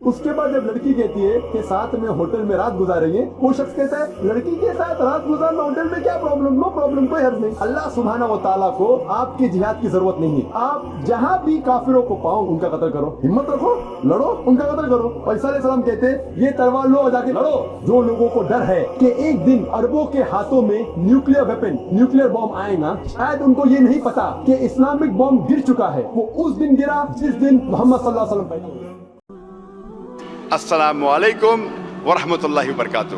اس کے بعد جب لڑکی کہتی ہے کہ ساتھ میں ہوٹل میں رات گزاریں گے، وہ شخص کہتا ہے لڑکی کے ساتھ رات گزارنا ہوٹل میں کیا پرابلم، نو پرابلم، کوئی حرج نہیں۔ اللہ سبحانہ و تعالیٰ کو آپ کی جہاد کی ضرورت نہیں ہے۔ آپ جہاں بھی کافروں کو پاؤ ان کا قتل کرو، ہمت رکھو، لڑو، ان کا قتل کرو۔ اور عیسیٰ علیہ السلام کہتے ہیں یہ تلوار لو اور جا کے لڑو۔ جو لوگوں کو ڈر ہے کہ ایک دن عربوں کے ہاتھوں میں نیوکلیر ویپن، نیوکلیر بم آئے گا، شاید ان کو یہ نہیں پتا کہ اسلامک بم گر چکا ہے، وہ اس دن گرا جس دن محمد صلی اللہ علیہ وسلم پیدا ہوئے۔ السلام علیکم ورحمۃ اللہ وبرکاتہ۔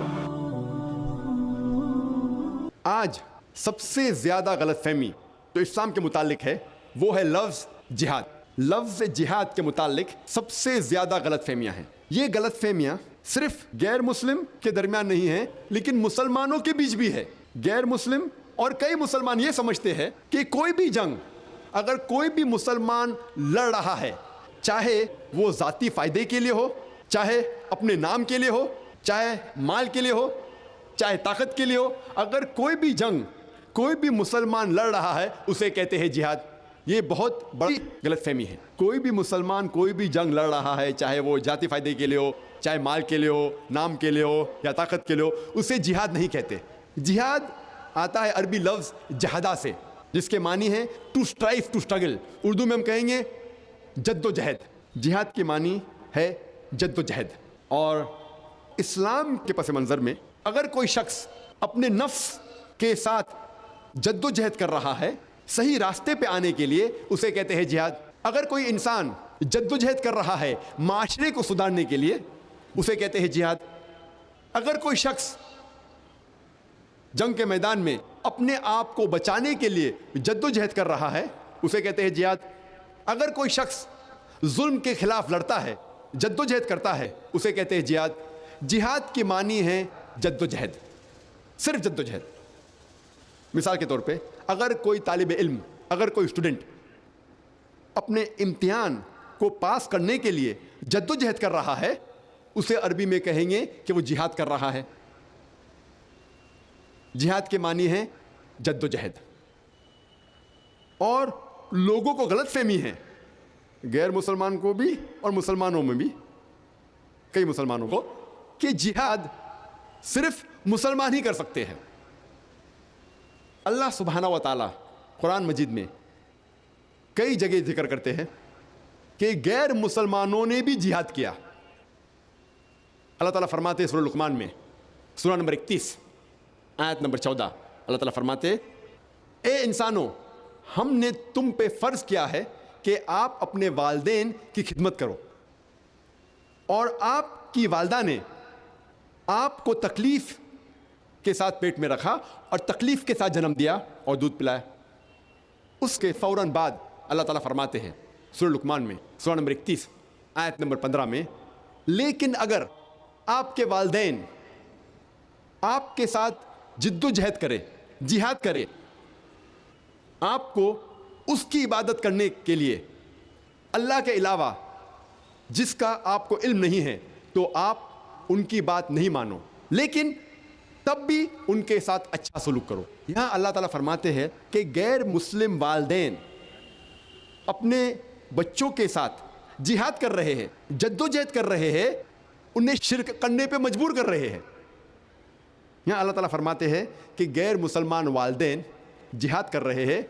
آج سب سے زیادہ غلط فہمی جو اسلام کے متعلق ہے وہ ہے لفظ جہاد۔ لفظ جہاد کے متعلق سب سے زیادہ غلط فہمیاں ہیں۔ یہ غلط فہمیاں صرف غیر مسلم کے درمیان نہیں ہیں لیکن مسلمانوں کے بیچ بھی ہے۔ غیر مسلم اور کئی مسلمان یہ سمجھتے ہیں کہ کوئی بھی جنگ اگر کوئی بھی مسلمان لڑ رہا ہے، چاہے وہ ذاتی فائدے کے لیے ہو، چاہے اپنے نام کے لیے ہو، چاہے مال کے لیے ہو، چاہے طاقت کے لیے ہو، اگر کوئی بھی جنگ کوئی بھی مسلمان لڑ رہا ہے اسے کہتے ہیں جہاد۔ یہ بہت بڑی غلط فہمی ہے۔ کوئی بھی مسلمان کوئی بھی جنگ لڑ رہا ہے، چاہے وہ ذاتی فائدے کے لیے ہو، چاہے مال کے لیے ہو، نام کے لیے ہو یا طاقت کے لیے ہو، اسے جہاد نہیں کہتے۔ جہاد آتا ہے عربی لفظ جہادہ سے، جس کے معنی ہے to strive, to struggle. Urdu میں ہم کہیں گے جد و جہد۔ جہاد کی معنی ہے جد و جہد۔ اور اسلام کے پس منظر میں اگر کوئی شخص اپنے نفس کے ساتھ جد و جہد کر رہا ہے صحیح راستے پہ آنے کے لیے، اسے کہتے ہیں جہاد۔ اگر کوئی انسان جد و جہد کر رہا ہے معاشرے کو سدھارنے کے لیے، اسے کہتے ہیں جہاد۔ اگر کوئی شخص جنگ کے میدان میں اپنے آپ کو بچانے کے لیے جد و جہد کر رہا ہے، اسے کہتے ہیں جہاد۔ اگر کوئی شخص ظلم کے خلاف لڑتا ہے، جد و جہد کرتا ہے، اسے کہتے ہیں جہاد۔ جہاد کی معنی ہے جد و جہد، صرف جد و جہد۔ مثال کے طور پہ اگر کوئی طالب علم، اگر کوئی اسٹوڈنٹ اپنے امتحان کو پاس کرنے کے لیے جد و جہد کر رہا ہے، اسے عربی میں کہیں گے کہ وہ جہاد کر رہا ہے۔ جہاد کے معنی ہے جد و جہد۔ اور لوگوں کو غلط فہمی ہے، غیر مسلمان کو بھی اور مسلمانوں میں بھی، کئی مسلمانوں کو، کہ جہاد صرف مسلمان ہی کر سکتے ہیں۔ اللہ سبحانہ و تعالیٰ قرآن مجید میں کئی جگہ ذکر کرتے ہیں کہ غیر مسلمانوں نے بھی جہاد کیا۔ اللہ تعالیٰ فرماتے ہیں سورہ لقمان میں، سورہ نمبر 31 آیت نمبر 14، اللہ تعالیٰ فرماتے اے انسانوں، ہم نے تم پہ فرض کیا ہے کہ آپ اپنے والدین کی خدمت کرو، اور آپ کی والدہ نے آپ کو تکلیف کے ساتھ پیٹ میں رکھا اور تکلیف کے ساتھ جنم دیا اور دودھ پلایا۔ اس کے فوراً بعد اللہ تعالیٰ فرماتے ہیں سورہ لقمان میں سورہ نمبر 31 آیت نمبر 15 میں، لیکن اگر آپ کے والدین آپ کے ساتھ جد و جہد کرے، جہاد کرے، آپ کو اس کی عبادت کرنے کے لیے اللہ کے علاوہ جس کا آپ کو علم نہیں ہے، تو آپ ان کی بات نہیں مانو، لیکن تب بھی ان کے ساتھ اچھا سلوک کرو۔ یہاں اللہ تعالیٰ فرماتے ہیں کہ غیر مسلم والدین اپنے بچوں کے ساتھ جہاد کر رہے ہیں، جد و جہد کر رہے ہیں، انہیں شرک کرنے پہ مجبور کر رہے ہیں۔ یہاں اللہ تعالیٰ فرماتے ہیں کہ غیر مسلمان والدین جہاد کر رہے ہیں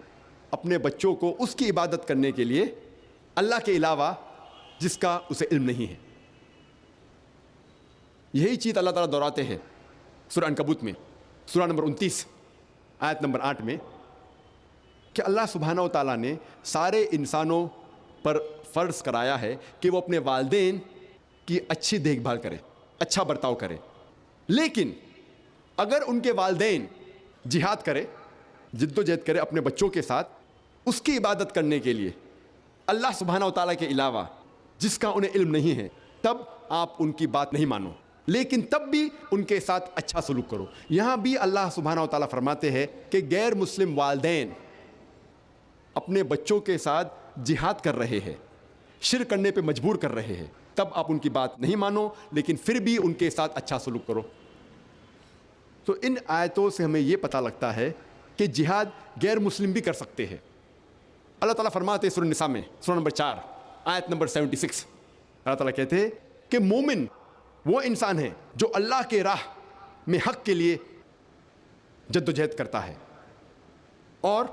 اپنے بچوں کو اس کی عبادت کرنے کے لیے اللہ کے علاوہ جس کا اسے علم نہیں ہے۔ یہی چیز اللہ تعالیٰ دہراتے ہیں سورہ عنکبوت میں سورہ نمبر 29 آیت نمبر 8 میں، کہ اللہ سبحانہ و تعالیٰ نے سارے انسانوں پر فرض کرایا ہے کہ وہ اپنے والدین کی اچھی دیکھ بھال کرے، اچھا برتاؤ کرے، لیکن اگر ان کے والدین جہاد کرے، جد و جہد کرے اپنے بچوں کے ساتھ اس کی عبادت کرنے کے لیے اللہ سبحانہ و تعالیٰ کے علاوہ جس کا انہیں علم نہیں ہے، تب آپ ان کی بات نہیں مانو، لیکن تب بھی ان کے ساتھ اچھا سلوک کرو۔ یہاں بھی اللہ سبحانہ و تعالیٰ فرماتے ہیں کہ غیر مسلم والدین اپنے بچوں کے ساتھ جہاد کر رہے ہیں، شرک کرنے پہ مجبور کر رہے ہیں، تب آپ ان کی بات نہیں مانو، لیکن پھر بھی ان کے ساتھ اچھا سلوک کرو۔ تو ان آیتوں سے ہمیں یہ پتہ لگتا ہے کہ جہاد غیر مسلم بھی کر سکتے ہیں۔ اللہ تعالیٰ فرماتے ہیں سورہ نساء میں سورہ نمبر 4 آیت نمبر 76، اللہ تعالیٰ کہتے ہیں کہ مومن وہ انسان ہے جو اللہ کے راہ میں حق کے لیے جد و جہد کرتا ہے، اور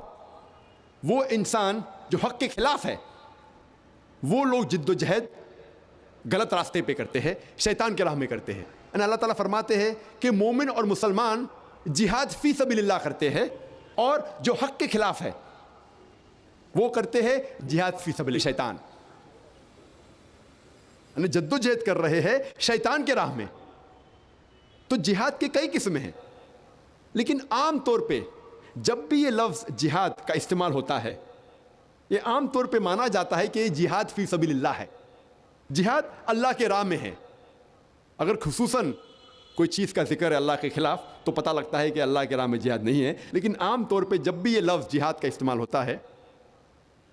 وہ انسان جو حق کے خلاف ہے وہ لوگ جد و جہد غلط راستے پہ کرتے ہیں، شیطان کے راہ میں کرتے ہیں۔ اللہ تعالیٰ فرماتے ہیں کہ مومن اور مسلمان جہاد فی سبیل اللہ کرتے ہیں، اور جو حق کے خلاف ہے وہ کرتے ہیں جہاد فی سبیل شیطان، یعنی جد و جہد کر رہے ہیں شیطان کے راہ میں۔ تو جہاد کے کئی قسمیں ہیں، لیکن عام طور پہ جب بھی یہ لفظ جہاد کا استعمال ہوتا ہے، یہ عام طور پہ مانا جاتا ہے کہ یہ جہاد فی سبیل اللہ ہے، جہاد اللہ کے راہ میں ہے۔ اگر خصوصاً کوئی چیز کا ذکر ہے اللہ کے خلاف تو پتہ لگتا ہے کہ اللہ کے راہ میں جہاد نہیں ہے، لیکن عام طور پہ جب بھی یہ لفظ جہاد کا استعمال ہوتا ہے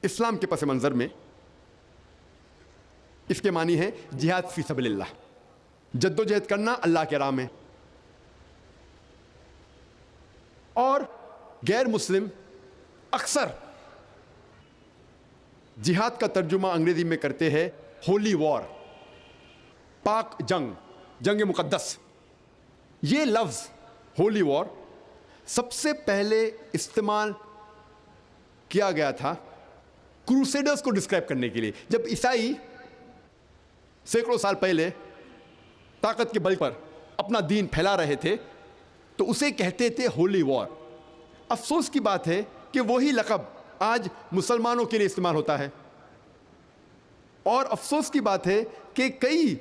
اسلام کے پس منظر میں، اس کے معنی ہے جہاد فی سبیل اللہ، جد و جہد کرنا اللہ کے راہ میں۔ اور غیر مسلم اکثر جہاد کا ترجمہ انگریزی میں کرتے ہیں ہولی وار، پاک جنگ، جنگ مقدس۔ یہ لفظ ہولی وار سب سے پہلے استعمال کیا گیا تھا کروسیڈرز کو ڈسکرائب کرنے کے لیے، جب عیسائی سینکڑوں سال پہلے طاقت کے بل پر اپنا دین پھیلا رہے تھے تو اسے کہتے تھے ہولی وار۔ افسوس کی بات ہے کہ وہی لقب آج مسلمانوں کے لیے استعمال ہوتا ہے، اور افسوس کی بات ہے کہ کئی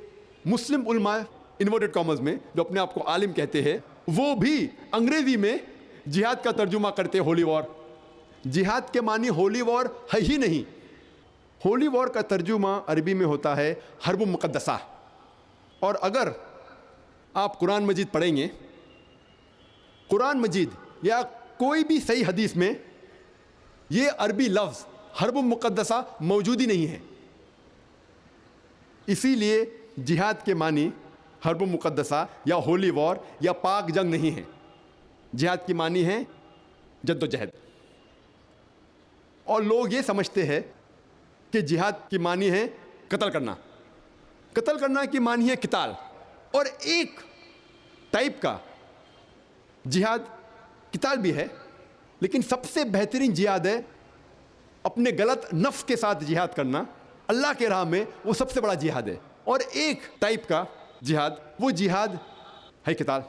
مسلم علماء انورٹڈ کامرز میں جو اپنے آپ کو عالم کہتے ہیں وہ بھی انگریزی میں جہاد کا ترجمہ کرتے ہولی وار۔ جہاد کے معنی ہولی وار ہے ہی نہیں، ہولی وار کا ترجمہ عربی میں ہوتا ہے حرب مقدسہ۔ اور اگر آپ قرآن مجید پڑھیں گے، قرآن مجید یا کوئی بھی صحیح حدیث میں یہ عربی لفظ حرب مقدسہ موجود ہی نہیں ہے۔ اسی لیے جہاد کے معنی حرب مقدسہ یا ہولی وار یا پاک جنگ نہیں ہے، جہاد کی معنی ہے جد و جہد۔ اور لوگ یہ سمجھتے ہیں کہ جہاد کی معنی ہے قتل کرنا، قتل کرنا کی معنی ہے قتال، اور ایک ٹائپ کا جہاد قتال بھی ہے، لیکن سب سے بہترین جہاد ہے اپنے غلط نفس کے ساتھ جہاد کرنا اللہ کے راہ میں، وہ سب سے بڑا جہاد ہے۔ اور ایک ٹائپ کا جہاد، وہ جہاد ہے قتال،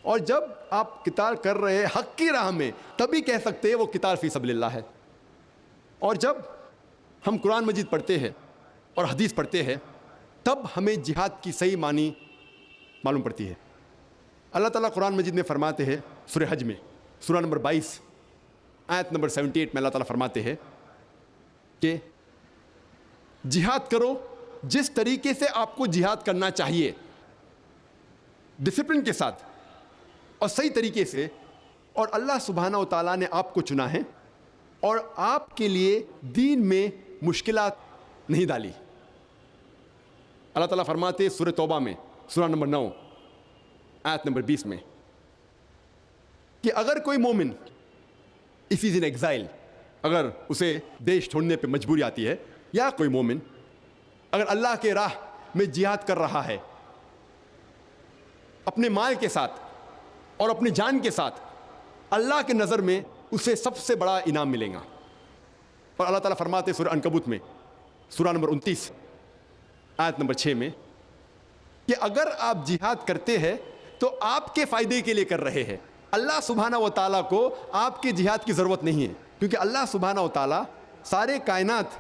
اور جب آپ قتال کر رہے ہیں حق کی راہ میں تبھی کہہ سکتے ہیں وہ قتال فی سبیل اللہ ہے۔ اور جب ہم قرآن مجید پڑھتے ہیں اور حدیث پڑھتے ہیں تب ہمیں جہاد کی صحیح معنی معلوم پڑتی ہے۔ اللہ تعالیٰ قرآن مجید میں فرماتے ہیں سورہ حج میں، سورہ نمبر 22 آیت نمبر 78 میں اللہ تعالیٰ فرماتے ہیں کہ جہاد کرو جس طریقے سے آپ کو جہاد کرنا چاہیے، ڈسپلن کے ساتھ اور صحیح طریقے سے، اور اللہ سبحانہ و تعالیٰ نے آپ کو چنا ہے اور آپ کے لیے دین میں مشکلات نہیں ڈالی۔ اللہ تعالیٰ فرماتے ہیں سورہ توبہ میں سورہ نمبر 9 آیت نمبر 20 میں کہ اگر کوئی مومن if he is in exile، اگر اسے دیش چھوڑنے پہ مجبوری آتی ہے، یا کوئی مومن اگر اللہ کے راہ میں جہاد کر رہا ہے اپنے مال کے ساتھ اور اپنی جان کے ساتھ، اللہ کے نظر میں اسے سب سے بڑا انعام ملے گا۔ اور اللہ تعالیٰ فرماتے سورہ عنکبوت میں سورہ نمبر 29 آیت نمبر 6 میں کہ اگر آپ جہاد کرتے ہیں تو آپ کے فائدے کے لیے کر رہے ہیں، اللہ سبحانہ و تعالیٰ کو آپ کے جہاد کی ضرورت نہیں ہے، کیونکہ اللہ سبحانہ و تعالیٰ سارے کائنات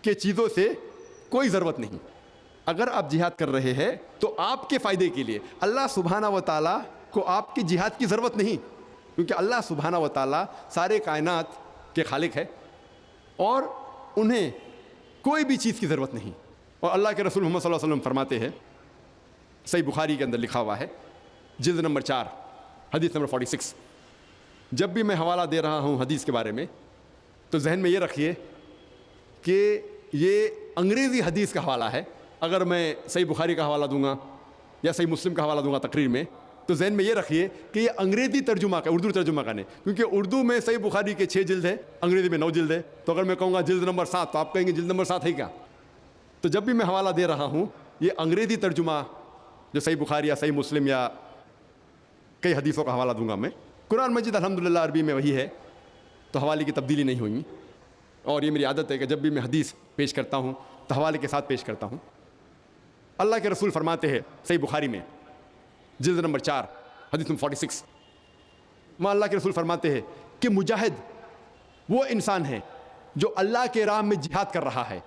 کے چیزوں سے کوئی ضرورت نہیں۔ اگر آپ جہاد کر رہے ہیں تو آپ کے فائدے کے لیے، اللہ سبحانہ و تعالیٰ کو آپ کی جہاد کی ضرورت نہیں، کیونکہ اللہ سبحانہ و تعالیٰ سارے کائنات کے خالق ہے اور انہیں کوئی بھی چیز کی ضرورت نہیں۔ اور اللہ کے رسول محمد صلی اللہ علیہ وسلم فرماتے ہیں، صحیح بخاری کے اندر لکھا ہوا ہے جلد نمبر 4 حدیث نمبر 46، جب بھی میں حوالہ دے رہا ہوں حدیث کے بارے میں تو ذہن میں یہ رکھیے کہ یہ انگریزی حدیث کا حوالہ ہے۔ اگر میں صحیح بخاری کا حوالہ دوں گا یا صحیح مسلم کا حوالہ دوں گا تقریر میں تو ذہن میں یہ رکھیے کہ یہ انگریزی ترجمہ کا، اردو ترجمہ کا نہیں، کیونکہ اردو میں صحیح بخاری کے 6 جلد ہے، انگریزی میں 9 جلد ہے۔ تو اگر میں کہوں گا جلد نمبر 7 تو آپ کہیں گے جلد نمبر 7 ہے کیا؟ تو جب بھی میں حوالہ دے رہا ہوں یہ انگریزی ترجمہ جو صحیح بخاری یا صحیح مسلم یا کئی حدیثوں کا حوالہ دوں گا میں. قرآن مجید الحمدللہ عربی میں وہی ہے, تو حوالے کی تبدیلی نہیں ہوئی, اور یہ میری عادت ہے کہ جب بھی میں حدیث پیش کرتا ہوں تو حوالے کے ساتھ پیش کرتا ہوں. اللہ کے رسول فرماتے ہیں صحیح بخاری میں جلد نمبر 4 حدیث نمبر 46, وہاں اللہ کے رسول فرماتے ہیں کہ مجاہد وہ انسان ہے جو اللہ کے راہ میں جہاد کر رہا ہے,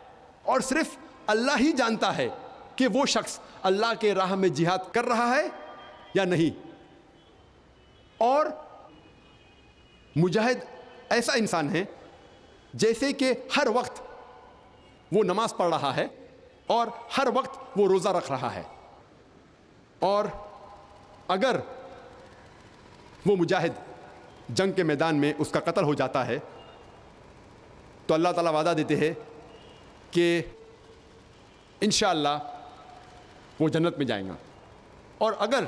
اور صرف اللہ ہی جانتا ہے کہ وہ شخص اللہ کے راہ میں جہاد کر رہا ہے یا نہیں. اور مجاہد ایسا انسان ہے جیسے کہ ہر وقت وہ نماز پڑھ رہا ہے اور ہر وقت وہ روزہ رکھ رہا ہے, اور اگر وہ مجاہد جنگ کے میدان میں اس کا قتل ہو جاتا ہے تو اللہ تعالیٰ وعدہ دیتے ہیں کہ انشاءاللہ وہ جنت میں جائیں گا, اور اگر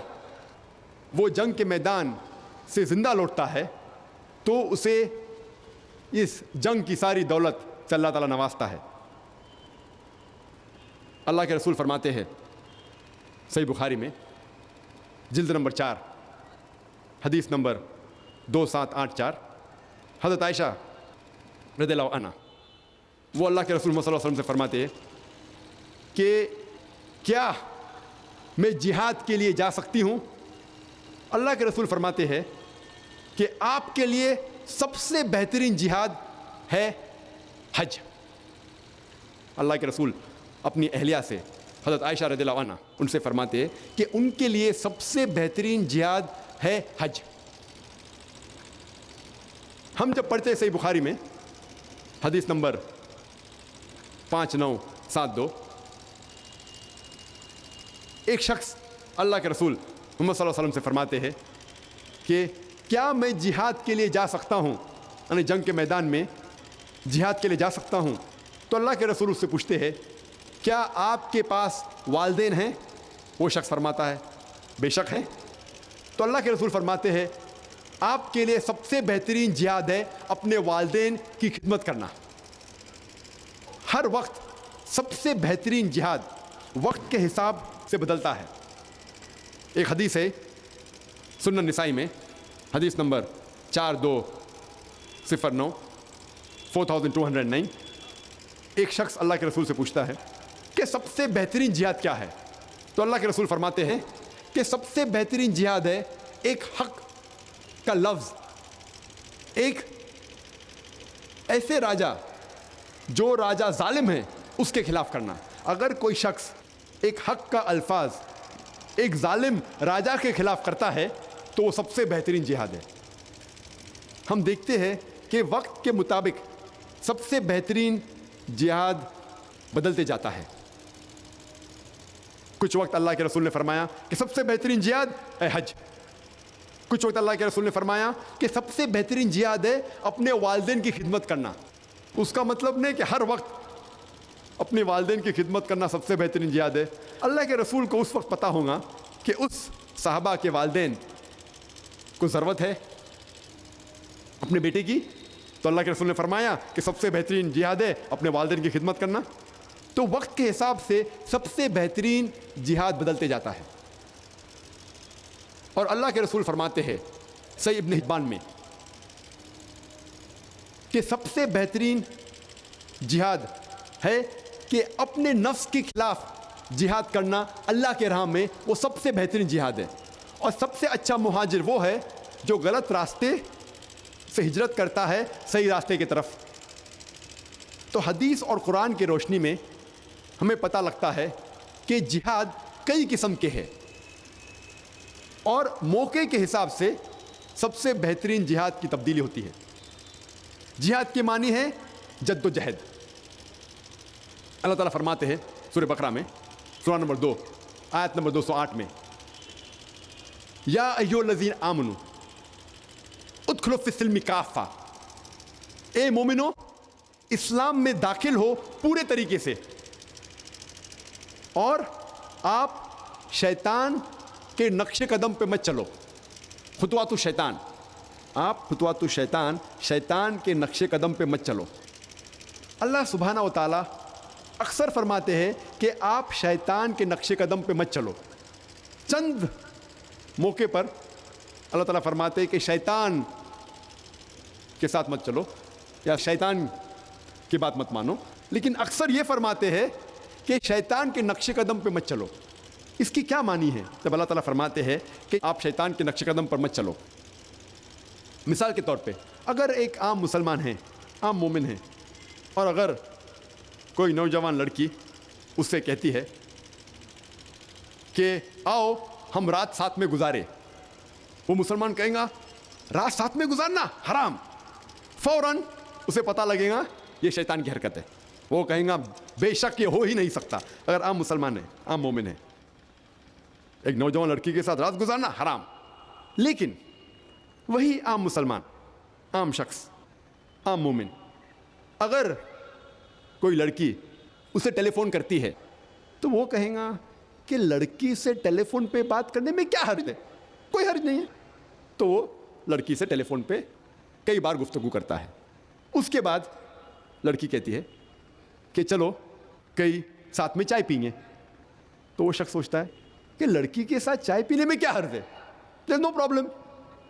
وہ جنگ کے میدان سے زندہ لوٹتا ہے تو اسے اس جنگ کی ساری دولت سے اللہ تعالیٰ نوازتا ہے. اللہ کے رسول فرماتے ہیں صحیح بخاری میں جلد نمبر 4 حدیث نمبر 2784, حضرت عائشہ رضی اللہ عنہ وہ اللہ کے رسول صلی اللہ علیہ وسلم سے فرماتے ہیں کہ کیا میں جہاد کے لیے جا سکتی ہوں؟ اللہ کے رسول فرماتے ہیں کہ آپ کے لیے سب سے بہترین جہاد ہے حج. اللہ کے رسول اپنی اہلیہ سے حضرت عائشہ رضی اللہ عنہ ان سے فرماتے ہیں کہ ان کے لیے سب سے بہترین جہاد ہے حج. ہم جب پڑھتے ہیں صحیح بخاری میں حدیث نمبر 5972, ایک شخص اللہ کے رسول محمد صلی اللہ علیہ وسلم سے فرماتے ہیں کہ کیا میں جہاد کے لیے جا سکتا ہوں, یعنی جنگ کے میدان میں جہاد کے لیے جا سکتا ہوں؟ تو اللہ کے رسول اس سے پوچھتے ہیں کیا آپ کے پاس والدین ہیں؟ وہ شخص فرماتا ہے بے شک ہیں. تو اللہ کے رسول فرماتے ہیں آپ کے لیے سب سے بہترین جہاد ہے اپنے والدین کی خدمت کرنا. ہر وقت سب سے بہترین جہاد وقت کے حساب سے بدلتا ہے. ایک حدیث ہے سنن نسائی میں حدیث نمبر 4209 4209, ایک شخص اللہ کے رسول سے پوچھتا ہے کہ سب سے بہترین جہاد کیا ہے؟ تو اللہ کے رسول فرماتے ہیں کہ سب سے بہترین جہاد ہے ایک حق کا لفظ, ایک ایسے راجا جو راجا ظالم ہے اس کے خلاف کرنا. اگر کوئی شخص ایک حق کا الفاظ ایک ظالم راجا کے خلاف کرتا ہے تو وہ سب سے بہترین جہاد ہے. ہم دیکھتے ہیں کہ وقت کے مطابق سب سے بہترین جہاد بدلتے جاتا ہے. کچھ وقت اللہ کے رسول نے فرمایا کہ سب سے بہترین جہاد ہے حج. کچھ وقت اللہ کے رسول نے فرمایا کہ سب سے بہترین جہاد ہے اپنے والدین کی خدمت کرنا. اس کا مطلب نہیں کہ ہر وقت اپنے والدین کی خدمت کرنا سب سے بہترین جہاد ہے. اللہ کے رسول کو اس وقت پتہ ہوگا کہ اس صحابہ کے والدین کو ضرورت ہے اپنے بیٹے کی, تو اللہ کے رسول نے فرمایا کہ سب سے بہترین جہاد ہے اپنے والدین کی خدمت کرنا. تو وقت کے حساب سے سب سے بہترین جہاد بدلتے جاتا ہے. اور اللہ کے رسول فرماتے ہیں صحیح ابن حبان میں کہ سب سے بہترین جہاد ہے کہ اپنے نفس کے خلاف جہاد کرنا اللہ کے راہ میں, وہ سب سے بہترین جہاد ہے. اور سب سے اچھا مہاجر وہ ہے جو غلط راستے سے ہجرت کرتا ہے صحیح راستے کی طرف. تو حدیث اور قرآن کی روشنی میں ہمیں پتہ لگتا ہے کہ جہاد کئی قسم کے ہیں, اور موقع کے حساب سے سب سے بہترین جہاد کی تبدیلی ہوتی ہے. جہاد کے معنی ہے جد و جہد. اللہ تعالیٰ فرماتے ہیں سورہ بقرہ میں سورہ نمبر 2 آیت نمبر 208 میں یا ایھا الذین آمنوا ادخلوا فی السلم کافہ, اے مومنو اسلام میں داخل ہو پورے طریقے سے, اور آپ شیطان کے نقش قدم پہ مت چلو. خطوات الشیطان, آپ خطوات الشیطان شیطان کے نقش قدم پہ مت چلو. اللہ سبحانہ و تعالیٰ اکثر فرماتے ہیں کہ آپ شیطان کے نقش قدم پہ مت چلو. چند موقع پر اللہ تعالیٰ فرماتے ہیں کہ شیطان کے ساتھ مت چلو یا شیطان کی بات مت مانو, لیکن اکثر یہ فرماتے ہیں کہ شیطان کے نقش قدم پہ مت چلو. اس کی کیا معنی ہے جب اللہ تعالیٰ فرماتے ہیں کہ آپ شیطان کے نقش قدم پر مت چلو؟ مثال کے طور پہ اگر ایک عام مسلمان ہیں, عام مومن ہیں, اور اگر کوئی نوجوان لڑکی اس سے کہتی ہے کہ آؤ ہم رات ساتھ میں گزارے, وہ مسلمان کہیں گا رات ساتھ میں گزارنا حرام. فوراً اسے پتہ لگے گا یہ شیطان کی حرکت ہے. وہ کہیں گا بے شک یہ ہو ہی نہیں سکتا. اگر عام مسلمان ہے, عام مومن ہے, ایک نوجوان لڑکی کے ساتھ رات گزارنا حرام. لیکن وہی عام مسلمان, عام شخص, عام مومن, اگر کوئی لڑکی اسے ٹیلی فون کرتی ہے تو وہ کہیں گا کہ لڑکی سے ٹیلی فون پہ بات کرنے میں کیا حرج ہے, کوئی حرج نہیں ہے. تو وہ لڑکی سے ٹیلی فون پہ کئی بار گفتگو کرتا ہے. اس کے بعد لڑکی کہتی ہے کہ چلو کئی ساتھ میں چائے پئیں گے. تو وہ شخص سوچتا ہے کہ لڑکی کے ساتھ چائے پینے میں کیا حرج ہے, نو پرابلم.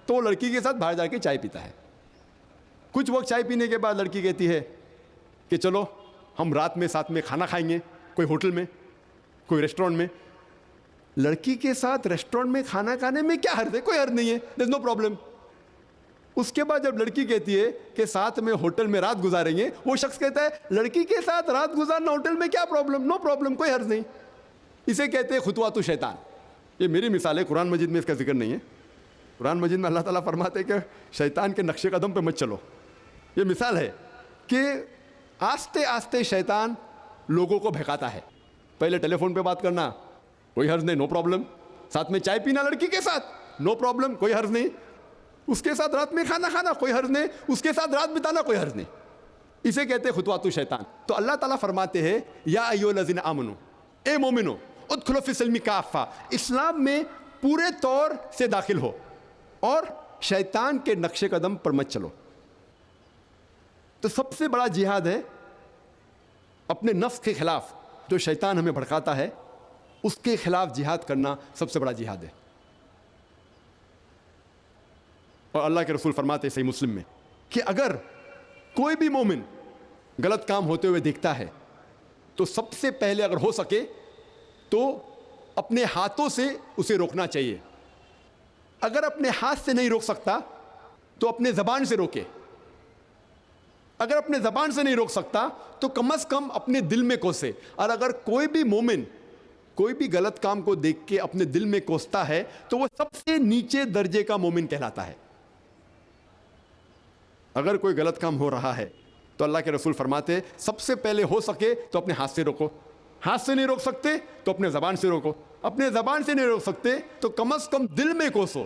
تو وہ لڑکی کے ساتھ باہر جا کے چائے پیتا ہے. کچھ وقت چائے پینے کے بعد لڑکی کہتی ہے کہ چلو ہم رات میں ساتھ میں کھانا کھائیں گے, کوئی ہوٹل میں, کوئی ریسٹورینٹ میں. لڑکی کے ساتھ ریسٹورینٹ میں کھانا کھانے میں کیا حرج ہے, کوئی حرج نہیں ہے, دیر نو پرابلم. اس کے بعد جب لڑکی کہتی ہے کہ ساتھ میں ہوٹل میں رات گزاریں گے, وہ شخص کہتا ہے لڑکی کے ساتھ رات گزارنا ہوٹل میں کیا پرابلم, نو پرابلم, کوئی حرج نہیں. اسے کہتے ہیں خطوات الشیطان. یہ میری مثال ہے, قرآن مجید میں اس کا ذکر نہیں ہے. قرآن مجید میں اللہ تعالیٰ فرماتے ہیں کہ شیطان کے نقش قدم پہ مت چلو. یہ مثال ہے کہ آہستہ آہستہ شیطان لوگوں کو بہکاتا ہے. پہلے ٹیلی فون پہ بات کرنا کوئی حرج نہیں, نو پرابلم. ساتھ میں چائے پینا لڑکی کے ساتھ, نو پرابلم, کوئی حرج نہیں. اس کے ساتھ رات میں کھانا کھانا, کوئی حرج نہیں. اس کے ساتھ رات بتانا, کوئی حرج نہیں. اسے کہتے ہیں خطوات الشیطان. تو اللہ تعالیٰ فرماتے ہیں یا ایھا الذین آمنو, اے مومنو, ادخلوا فی السلم کافہ, اسلام میں پورے طور سے داخل ہو اور شیطان کے نقش قدم پر مت چلو. تو سب سے بڑا جہاد ہے اپنے نفس کے خلاف, جو شیطان ہمیں بھڑکاتا ہے اس کے خلاف جہاد کرنا سب سے بڑا جہاد ہے. اور اللہ کے رسول فرماتے ہیں صحیح مسلم میں کہ اگر کوئی بھی مومن غلط کام ہوتے ہوئے دیکھتا ہے تو سب سے پہلے اگر ہو سکے تو اپنے ہاتھوں سے اسے روکنا چاہیے. اگر اپنے ہاتھ سے نہیں روک سکتا تو اپنے زبان سے روکے. اگر اپنے زبان سے نہیں روک سکتا تو کم از کم اپنے دل میں کوسے. اور اگر کوئی بھی مومن کوئی بھی غلط کام کو دیکھ کے اپنے دل میں کوستا ہے تو وہ سب سے نیچے درجے کا مومن کہلاتا ہے. اگر کوئی غلط کام ہو رہا ہے تو اللہ کے رسول فرماتے ہیں سب سے پہلے ہو سکے تو اپنے ہاتھ سے روکو. ہاتھ سے نہیں روک سکتے تو اپنے زبان سے روکو. اپنے زبان سے نہیں روک سکتے تو کم از کم دل میں کوسو.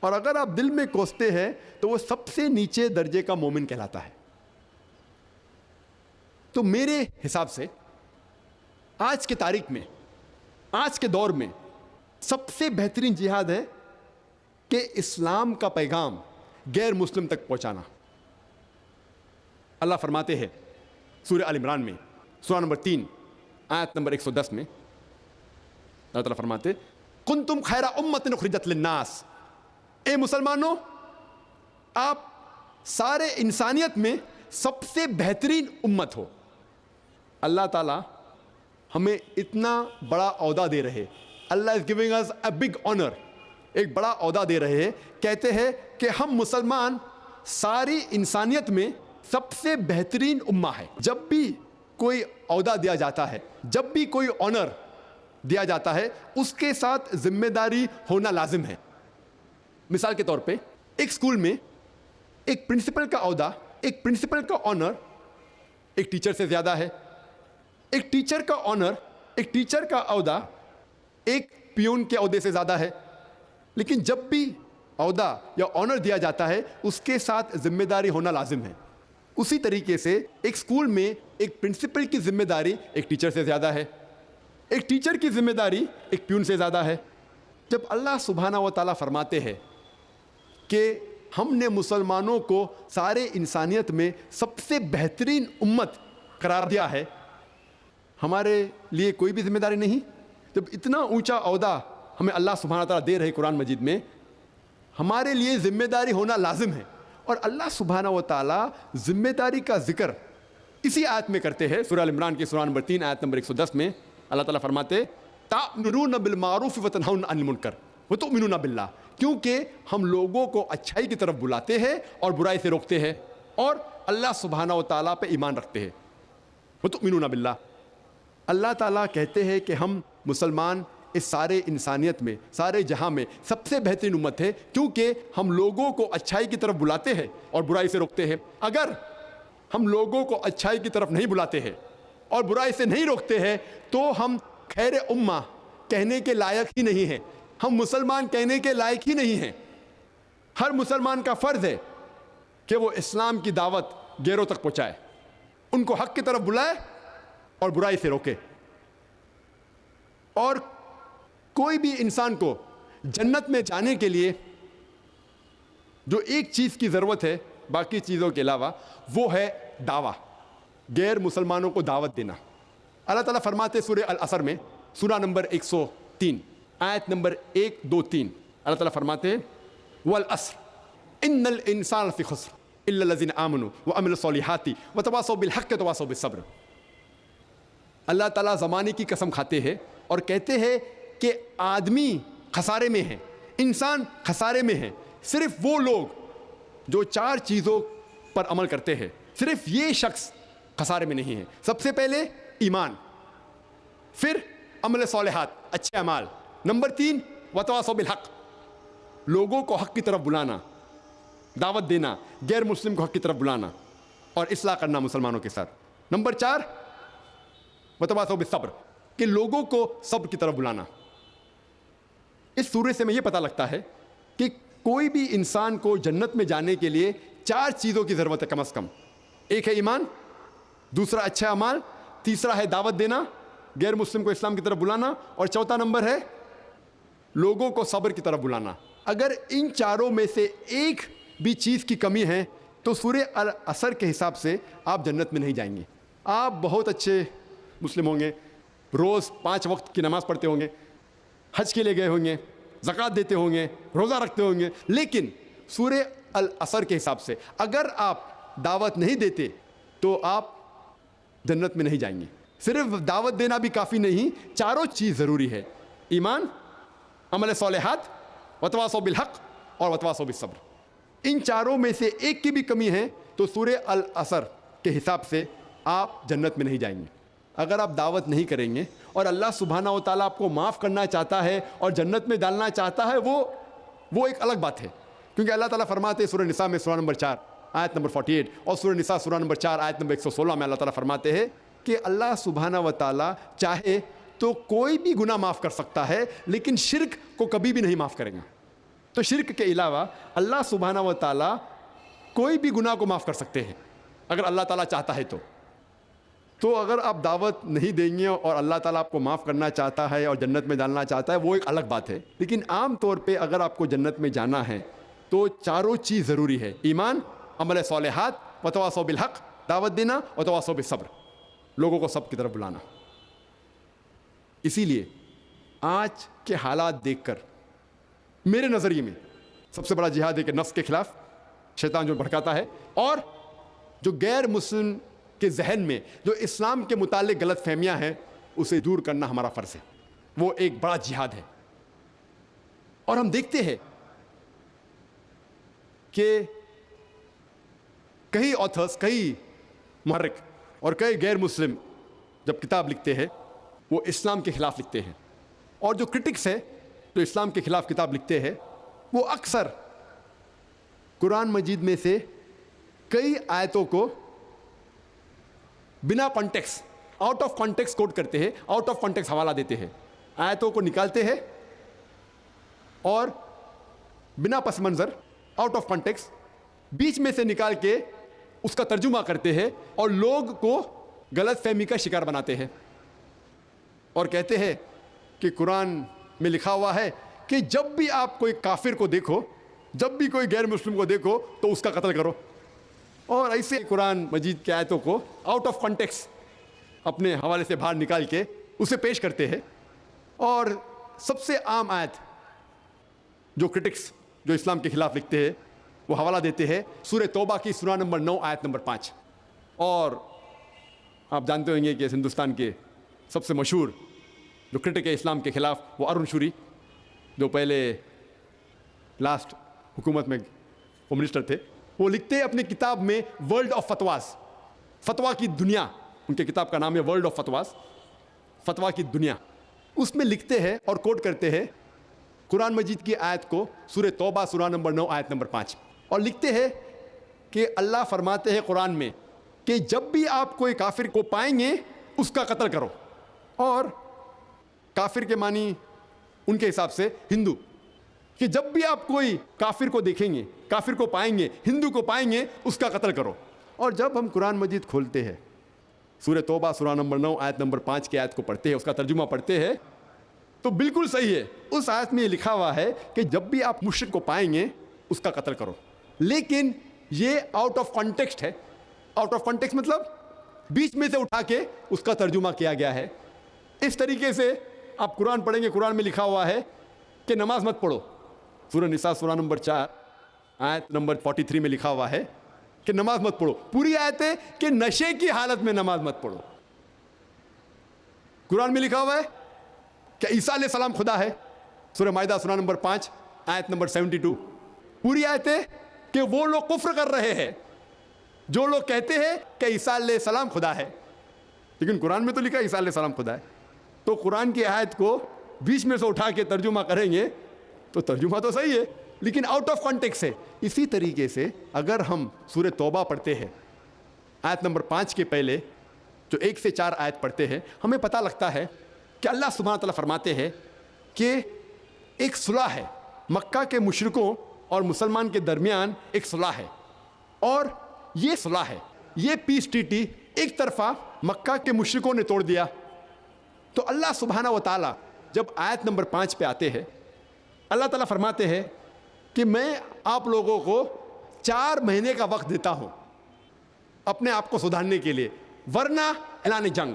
اور اگر آپ دل میں کوستے ہیں تو وہ سب سے نیچے درجے کا مومن کہلاتا ہے. تو میرے حساب سے آج کے تاریخ میں, آج کے دور میں سب سے بہترین جہاد ہے کہ اسلام کا پیغام غیر مسلم تک پہنچانا. اللہ فرماتے ہیں سورہ آل عمران میں, سورہ نمبر 3 آیت نمبر 110 میں, اللہ تعالیٰ فرماتے کنتم خیر امۃ اخرجت للناس, اے مسلمانوں آپ سارے انسانیت میں سب سے بہترین امت ہو. اللہ تعالیٰ ہمیں اتنا بڑا عہدہ دے رہے, Allah is giving us a big honor, ایک بڑا عہدہ دے رہے ہیں. کہتے ہیں کہ ہم مسلمان ساری انسانیت میں سب سے بہترین امہ ہے. جب بھی کوئی عہدہ دیا جاتا ہے, جب بھی کوئی آنر دیا جاتا ہے, اس کے ساتھ ذمہ داری ہونا لازم ہے. مثال کے طور پہ ایک اسکول میں ایک پرنسپل کا عہدہ, ایک پرنسپل کا آنر ایک ٹیچر سے زیادہ ہے. ایک ٹیچر کا آنر, ایک ٹیچر کا عہدہ ایک پیون کے عہدے سے زیادہ ہے. لیکن جب بھی عہدہ یا آنر دیا جاتا ہے اس کے ساتھ ذمہ داری ہونا لازم ہے. اسی طریقے سے ایک اسکول میں ایک پرنسپل کی ذمہ داری ایک ٹیچر سے زیادہ ہے, ایک ٹیچر کی ذمہ داری ایک پیون سے زیادہ ہے. جب اللہ سبحانہ و تعالیٰ فرماتے ہیں کہ ہم نے مسلمانوں کو سارے انسانیت میں سب سے بہترین امت قرار دیا ہے, ہمارے لیے کوئی بھی ذمہ داری نہیں؟ جب اتنا اونچا عہدہ ہمیں اللہ سبحانہ تعالیٰ دے رہے قرآن مجید میں، ہمارے لیے ذمہ داری ہونا لازم ہے. اور اللہ سبحانہ و تعالیٰ ذمہ داری کا ذکر اسی آیت میں کرتے ہیں. سورہ عمران کی سورہ نمبر 3 آیت نمبر 110 میں اللہ تعالیٰ فرماتے تأمرون بالمعروف وتنہون عن المنکر وتؤمنون باللہ، کیونکہ ہم لوگوں کو اچھائی کی طرف بلاتے ہیں اور برائی سے روکتے ہیں اور اللہ سبحانہ و تعالیٰ پہ ایمان رکھتے ہیں. وتؤمنون باللہ، اللہ تعالیٰ کہتے ہیں کہ ہم مسلمان اس سارے انسانیت میں، سارے جہاں میں سب سے بہترین امت ہے، کیونکہ ہم لوگوں کو اچھائی کی طرف بلاتے ہیں اور برائی سے روکتے ہیں. اگر ہم لوگوں کو اچھائی کی طرف نہیں بلاتے ہیں اور برائی سے نہیں روکتے ہیں تو ہم خیر امہ کہنے کے لائق ہی نہیں ہیں، ہم مسلمان کہنے کے لائق ہی نہیں ہیں. ہر مسلمان کا فرض ہے کہ وہ اسلام کی دعوت غیروں تک پہنچائے، ان کو حق کی طرف بلائے اور برائی سے روکے. اور کوئی بھی انسان کو جنت میں جانے کے لیے جو ایک چیز کی ضرورت ہے باقی چیزوں کے علاوہ، وہ ہے دعویٰ، غیر مسلمانوں کو دعوت دینا. اللہ تعالیٰ فرماتے سورہ العصر میں، سورہ نمبر 103 آیت نمبر 1 2 3، اللہ تعالیٰ فرماتے والعصر ان الانسان لفی خسر الا الذین آمنوا وعملوا الصالحات وتواصوا بالحق وتواصوا بالصبر. اللہ تعالیٰ زمانے کی قسم کھاتے ہیں اور کہتے ہیں کہ آدمی خسارے میں ہے، انسان خسارے میں ہے، صرف وہ لوگ جو 4 چیزوں پر عمل کرتے ہیں، صرف یہ شخص خسارے میں نہیں ہے. سب سے پہلے ایمان، پھر عمل صالحات، اچھے اعمال، نمبر 3 وتواصوا بالحق، لوگوں کو حق کی طرف بلانا، دعوت دینا، غیر مسلم کو حق کی طرف بلانا اور اصلاح کرنا مسلمانوں کے ساتھ. نمبر 4 وتواصوا بالصبر، کہ لوگوں کو صبر کی طرف بلانا. اس سورے سے میں یہ پتہ لگتا ہے کہ کوئی بھی انسان کو جنت میں جانے کے لیے 4 چیزوں کی ضرورت ہے کم از کم. ایک ہے ایمان، دوسرا اچھا اعمال، تیسرا ہے دعوت دینا، غیر مسلم کو اسلام کی طرف بلانا، اور چوتھا نمبر ہے لوگوں کو صبر کی طرف بلانا. اگر ان 4 میں سے ایک بھی چیز کی کمی ہے تو سورہ العصر کے حساب سے آپ جنت میں نہیں جائیں گے. آپ بہت اچھے مسلم ہوں گے، روز 5 وقت کی نماز پڑھتے ہوں گے، حج کے لیے گئے ہوں گے، زکوٰۃ دیتے ہوں گے، روزہ رکھتے ہوں گے، لیکن سورہ العصر کے حساب سے اگر آپ دعوت نہیں دیتے تو آپ جنت میں نہیں جائیں گے. صرف دعوت دینا بھی کافی نہیں، 4 چیز ضروری ہے: ایمان، عمل صالحات، وتواصوا بالحق اور وتواصوا بالصبر. ان 4 میں سے ایک کی بھی کمی ہے تو سورہ العصر کے حساب سے آپ جنت میں نہیں جائیں گے. اگر آپ دعوت نہیں کریں گے اور اللہ سبحانہ و تعالیٰ آپ کو معاف کرنا چاہتا ہے اور جنت میں ڈالنا چاہتا ہے، وہ ایک الگ بات ہے. کیونکہ اللہ تعالیٰ فرماتے ہیں سورہ نساء میں سورہ نمبر 4 آیت نمبر 48 اور سورہ نساء سورہ نمبر 4 آیت نمبر 116 میں اللہ تعالیٰ فرماتے ہیں کہ اللہ سبحانہ و تعالیٰ چاہے تو کوئی بھی گناہ معاف کر سکتا ہے، لیکن شرک کو کبھی بھی نہیں معاف کرے گا. تو شرک کے علاوہ اللہ سبحانہ و تعالیٰ کوئی بھی گناہ کو معاف کر سکتے ہیں اگر اللہ تعالیٰ چاہتا ہے. تو اگر آپ دعوت نہیں دیں گے اور اللہ تعالیٰ آپ کو معاف کرنا چاہتا ہے اور جنت میں ڈالنا چاہتا ہے، وہ ایک الگ بات ہے. لیکن عام طور پہ اگر آپ کو جنت میں جانا ہے تو 4 چیز ضروری ہے: ایمان، عمل صالحات، وتواصوا بالحق، دعوت دینا، وتواصوا بالصبر، لوگوں کو سب کی طرف بلانا. اسی لیے آج کے حالات دیکھ کر میرے نظریے میں سب سے بڑا جہاد ہے کہ نفس کے خلاف شیطان جو بھڑکاتا ہے اور جو غیر مسلم کے ذہن میں جو اسلام کے متعلق غلط فہمیاں ہیں اسے دور کرنا ہمارا فرض ہے. وہ ایک بڑا جہاد ہے. اور ہم دیکھتے ہیں کہ کئی آتھرز، کئی محرک اور کئی غیر مسلم جب کتاب لکھتے ہیں وہ اسلام کے خلاف لکھتے ہیں، اور جو کرٹکس ہے جو اسلام کے خلاف کتاب لکھتے ہیں وہ اکثر قرآن مجید میں سے کئی آیتوں کو بنا کانٹیکس، آؤٹ آف کانٹیکس کوٹ کرتے ہیں، آؤٹ آف کانٹیکس حوالہ دیتے ہیں، آیتوں کو نکالتے ہیں اور بنا پس منظر، آؤٹ آف کانٹیکس، بیچ میں سے نکال کے اس کا ترجمہ کرتے ہیں اور لوگ کو غلط فہمی کا شکار بناتے ہیں اور کہتے ہیں کہ قرآن میں لکھا ہوا ہے کہ جب بھی آپ کوئی کافر کو دیکھو، جب بھی کوئی غیر مسلم کو دیکھو تو اس کا قتل کرو. اور ایسے قرآن مجید کی آیتوں کو آؤٹ آف کانٹیکس اپنے حوالے سے باہر نکال کے اسے پیش کرتے ہیں. اور سب سے عام آیت جو کرٹکس جو اسلام کے خلاف لکھتے ہیں وہ حوالہ دیتے ہیں سورہ توبہ کی سورہ نمبر 9 آیت نمبر 5. اور آپ جانتے ہوں گے کہ ہندوستان کے سب سے مشہور جو کرٹک ہے اسلام کے خلاف وہ ارون شوری، جو پہلے لاسٹ حکومت میں وہ منسٹر تھے. وہ لکھتے ہیں اپنی کتاب میں ورلڈ آف فتواز، فتوا کی دنیا، ان کے کتاب کا نام ہے ورلڈ آف فتواز، فتوا کی دنیا. اس میں لکھتے ہیں اور کوٹ کرتے ہیں قرآن مجید کی آیت کو سورہ توبہ سورہ نمبر 9 آیت نمبر 5، اور لکھتے ہیں کہ اللہ فرماتے ہیں قرآن میں کہ جب بھی آپ کوئی کافر کو پائیں گے اس کا قتل کرو. اور کافر کے معنی ان کے حساب سے ہندو، کہ جب بھی آپ کوئی کافر کو دیکھیں گے، کافر کو پائیں گے، ہندو کو پائیں گے، اس کا قتل کرو. اور جب ہم قرآن مجید کھولتے ہیں سورہ توبہ سورہ نمبر 9 آیت نمبر 5 کی آیت کو پڑھتے ہیں، اس کا ترجمہ پڑھتے ہیں تو بالکل صحیح ہے. اس آیت میں یہ لکھا ہوا ہے کہ جب بھی آپ مشرک کو پائیں گے اس کا قتل کرو. لیکن یہ آؤٹ آف کانٹیکسٹ ہے. آؤٹ آف کانٹیکسٹ مطلب بیچ میں سے اٹھا کے اس کا ترجمہ کیا گیا ہے. اس طریقے سے آپ قرآن پڑھیں گے، قرآن میں لکھا ہوا ہے کہ نماز مت پڑھو. سورہ نساء سورہ نمبر 4 آیت نمبر 43 میں لکھا ہوا ہے کہ نماز مت پڑھو. پوری آیت ہے کہ نشے کی حالت میں نماز مت پڑھو. قرآن میں لکھا ہوا ہے کہ عیسیٰ علیہ السلام خدا ہے. سورہ مائدہ سورہ نمبر 5 آیت نمبر 72. پوری آیت ہے کہ وہ لوگ کفر کر رہے ہیں جو لوگ کہتے ہیں کہ عیسیٰ علیہ السلام خدا ہے، لیکن قرآن میں تو لکھا عیسیٰ علیہ السلام خدا ہے. تو قرآن کی آیت کو بیچ میں سے اٹھا کے ترجمہ کریں گے تو ترجمہ تو صحیح ہے لیکن آؤٹ آف کانٹیکسٹ ہے. اسی طریقے سے اگر ہم سورہ توبہ پڑھتے ہیں آیت نمبر 5 کے پہلے جو 1 سے 4 آیت پڑھتے ہیں، ہمیں پتہ لگتا ہے کہ اللہ سبحانہ تعالیٰ فرماتے ہیں کہ ایک صلح ہے، مکہ کے مشرکوں اور مسلمان کے درمیان ایک صلح ہے. اور یہ صلح ہے، یہ پیس ٹریٹی ایک طرفہ مکہ کے مشرکوں نے توڑ دیا. تو اللہ سبحانہ و تعالیٰ جب آیت نمبر 5 پہ آتے ہیں، اللہ تعالیٰ فرماتے ہیں کہ میں آپ لوگوں کو 4 مہینے کا وقت دیتا ہوں اپنے آپ کو سدھارنے کے لیے، ورنہ اعلان جنگ.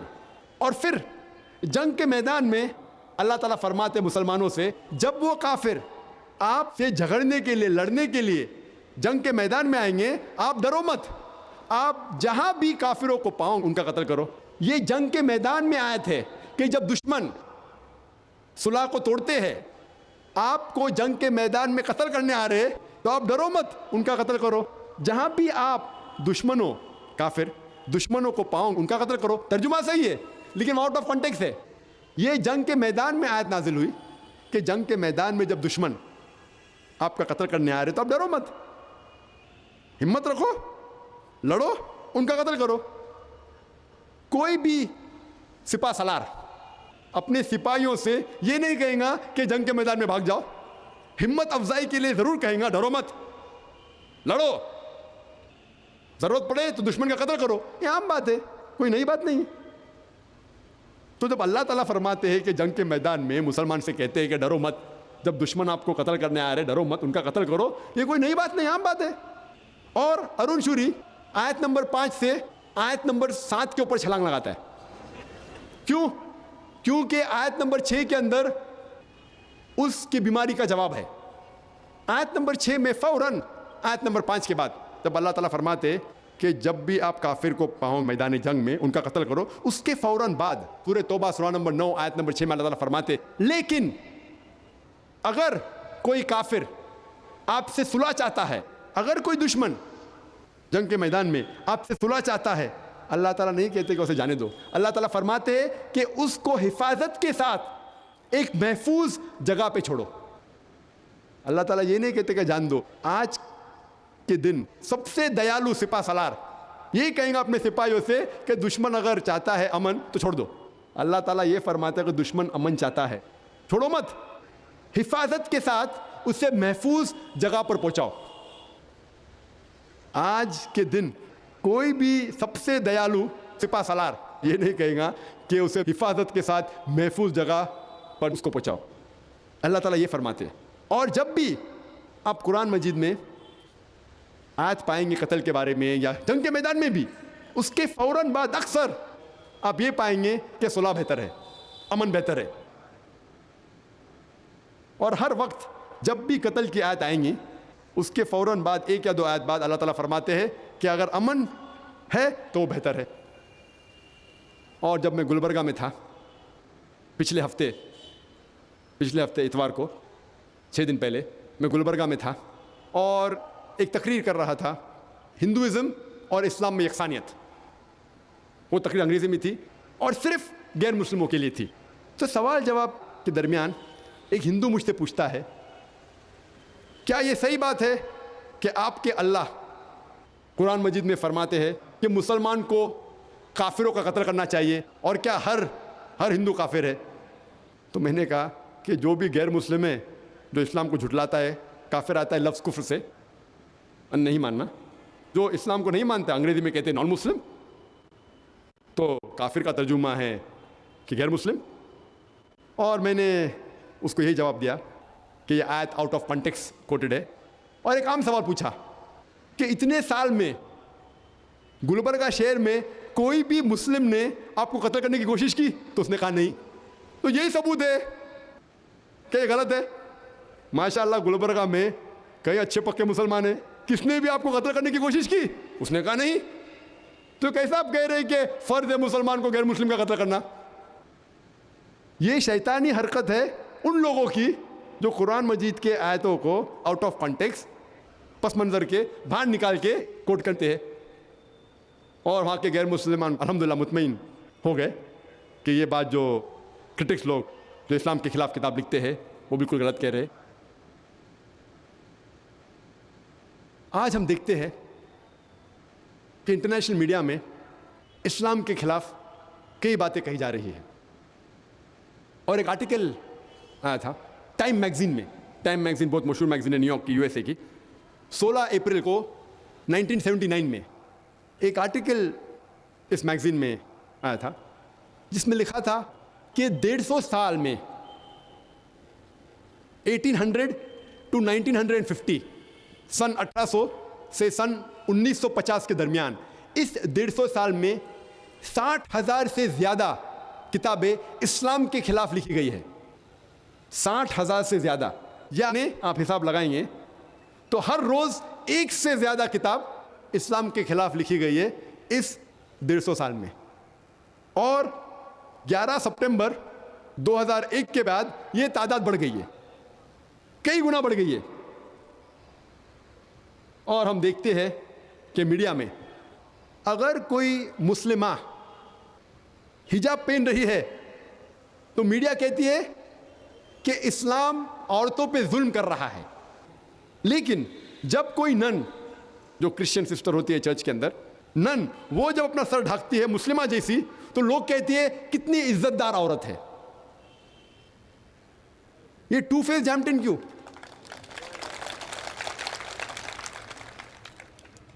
اور پھر جنگ کے میدان میں اللہ تعالیٰ فرماتے مسلمانوں سے جب وہ کافر آپ سے جھگڑنے کے لیے، لڑنے کے لیے جنگ کے میدان میں آئیں گے، آپ ڈرو مت، آپ جہاں بھی کافروں کو پاؤں ان کا قتل کرو. یہ جنگ کے میدان میں آیت ہے کہ جب دشمن صلح کو توڑتے ہیں، آپ کو جنگ کے میدان میں قتل کرنے آ رہے تو آپ ڈرو مت، ان کا قتل کرو. جہاں بھی آپ دشمنوں، کافر دشمنوں کو پاؤں ان کا قتل کرو. ترجمہ صحیح ہے لیکن آؤٹ آف کانٹیکسٹ ہے. یہ جنگ کے میدان میں آیت نازل ہوئی کہ جنگ کے میدان میں جب دشمن آپ کا قتل کرنے آ رہے تو آپ ڈرو مت، ہمت رکھو، لڑو، ان کا قتل کرو. کوئی بھی سپاہ سالار اپنے سپاہیوں سے یہ نہیں کہیں گا کہ جنگ کے میدان میں بھاگ جاؤ. ہمت افزائی کے لیے ضرور کہیں گا ڈرو مت، لڑو، ضرورت پڑے تو دشمن کا قتل کرو. یہ عام بات ہے، کوئی نئی بات نہیں. تو جب اللہ تعالیٰ فرماتے ہیں کہ جنگ کے میدان میں مسلمان سے کہتے ہیں کہ ڈرو مت، جب دشمن آپ کو قتل کرنے آ رہے ڈرو مت، ان کا قتل کرو، یہ کوئی نئی بات نہیں، عام بات ہے. اور ارون شوری آیت نمبر 5 سے آیت نمبر 7 کے اوپر چھلانگ لگاتا ہے. کیوں؟ کیونکہ آیت نمبر 6 کے اندر اس کی بیماری کا جواب ہے. آیت نمبر 6 میں فوراً آیت نمبر 5 کے بعد جب اللہ تعالیٰ فرماتے کہ جب بھی آپ کافر کو پاؤں میدان جنگ میں ان کا قتل کرو، اس کے فوراً بعد سورہ توبہ سورہ نمبر 9 آیت نمبر 6 میں اللہ تعالیٰ فرماتے لیکن اگر کوئی کافر آپ سے صلح چاہتا ہے، اگر کوئی دشمن جنگ کے میدان میں آپ سے صلح چاہتا ہے، اللہ تعالیٰ نہیں کہتے کہ اسے جانے دو. اللہ تعالیٰ فرماتے ہیں کہ اس کو حفاظت کے ساتھ ایک محفوظ جگہ پہ چھوڑو. اللہ تعالیٰ یہ نہیں کہتے کہ جان دو. آج کے دن سب سے دیالو سپاہ سالار یہی کہیں گا اپنے سپاہیوں سے کہ دشمن اگر چاہتا ہے امن تو چھوڑ دو. اللہ تعالیٰ یہ فرماتا ہے کہ دشمن امن چاہتا ہے چھوڑو مت، حفاظت کے ساتھ اسے محفوظ جگہ پر پہنچاؤ. آج کے دن کوئی بھی سب سے دیالو سپاہ سالار یہ نہیں کہے گا کہ اسے حفاظت کے ساتھ محفوظ جگہ پر اس کو پہنچاؤ. اللہ تعالیٰ یہ فرماتے ہیں. اور جب بھی آپ قرآن مجید میں آیت پائیں گے قتل کے بارے میں یا جنگ کے میدان میں بھی، اس کے فوراً بعد اکثر آپ یہ پائیں گے کہ صلح بہتر ہے، امن بہتر ہے. اور ہر وقت جب بھی قتل کی آیت آئیں گی اس کے فوراً بعد ایک یا دو آیت بعد اللہ تعالیٰ فرماتے ہیں کہ اگر امن ہے تو وہ بہتر ہے. اور جب میں گلبرگہ میں تھا پچھلے ہفتے اتوار کو 6 دن پہلے میں گلبرگہ میں تھا اور ایک تقریر کر رہا تھا ہندوازم اور اسلام میں یکسانیت. وہ تقریر انگریزی میں تھی اور صرف غیر مسلموں کے لیے تھی. تو سوال جواب کے درمیان ایک ہندو مجھ سے پوچھتا ہے کیا یہ صحیح بات ہے کہ آپ کے اللہ قرآن مجید میں فرماتے ہیں کہ مسلمان کو کافروں کا قتل کرنا چاہیے اور کیا ہر ہندو کافر ہے؟ تو میں نے کہا کہ جو بھی غیر مسلم ہے جو اسلام کو جھٹلاتا ہے کافر آتا ہے لفظ کفر سے نہیں ماننا. جو اسلام کو نہیں مانتا انگریزی میں کہتے ہیں نان مسلم، تو کافر کا ترجمہ ہے کہ غیر مسلم. اور میں نے اس کو یہی جواب دیا کہ یہ آیت آؤٹ آف کانٹیکسٹ کوٹڈ ہے. اور ایک عام سوال پوچھا کہ اتنے سال میں گلبرگہ شہر میں کوئی بھی مسلم نے آپ کو قتل کرنے کی کوشش کی؟ تو اس نے کہا نہیں. تو یہی ثبوت ہے کہ یہ غلط ہے. ماشاء اللہ گلبرگہ میں کئی اچھے پکے مسلمان ہیں، کس نے بھی آپ کو قتل کرنے کی کوشش کی؟ اس نے کہا نہیں. تو کیسا آپ کہہ رہے ہیں کہ فرض ہے مسلمان کو غیر مسلم کا قتل کرنا؟ یہ شیطانی حرکت ہے ان لوگوں کی جو قرآن مجید کے آیتوں کو آؤٹ آف کانٹیکسٹ پس منظر کے باہر نکال کے کوٹ کرتے ہیں. اور وہاں کے غیر مسلمان الحمدللہ مطمئن ہو گئے کہ یہ بات جو کرٹکس لوگ جو اسلام کے خلاف کتاب لکھتے ہیں وہ بالکل غلط کہہ رہے. آج ہم دیکھتے ہیں کہ انٹرنیشنل میڈیا میں اسلام کے خلاف کئی باتیں کہی جا رہی ہیں. اور ایک آرٹیکل آیا تھا ٹائم میگزین میں. ٹائم میگزین بہت مشہور میگزین ہے نیو یارک کی، یو ایس اے کی. 16 اپریل کو 1979 میں ایک آرٹیکل اس میگزین میں آیا تھا جس میں لکھا تھا کہ 150 سال میں 1800 to 1950 سن 1800 سے سن 1950 کے درمیان اس 150 سال میں 60,000 سے زیادہ کتابیں اسلام کے خلاف لکھی گئی ہے. 60,000 سے زیادہ، یعنی آپ حساب لگائیں گے تو ہر روز ایک سے زیادہ کتاب اسلام کے خلاف لکھی گئی ہے اس 150 سال میں. اور 11 سپٹمبر 2001 کے بعد یہ تعداد بڑھ گئی ہے، کئی گنا بڑھ گئی ہے. اور ہم دیکھتے ہیں کہ میڈیا میں اگر کوئی مسلمہ حجاب پہن رہی ہے تو میڈیا کہتی ہے کہ اسلام عورتوں پہ ظلم کر رہا ہے. لیکن جب کوئی نن جو کرسچن سسٹر ہوتی ہے چرچ کے اندر، نن وہ جب اپنا سر ڈھانکتی ہے مسلمہ جیسی تو لوگ کہتی ہے کتنی عزت دار عورت ہے. یہ ٹو فیس جامٹن کیوں؟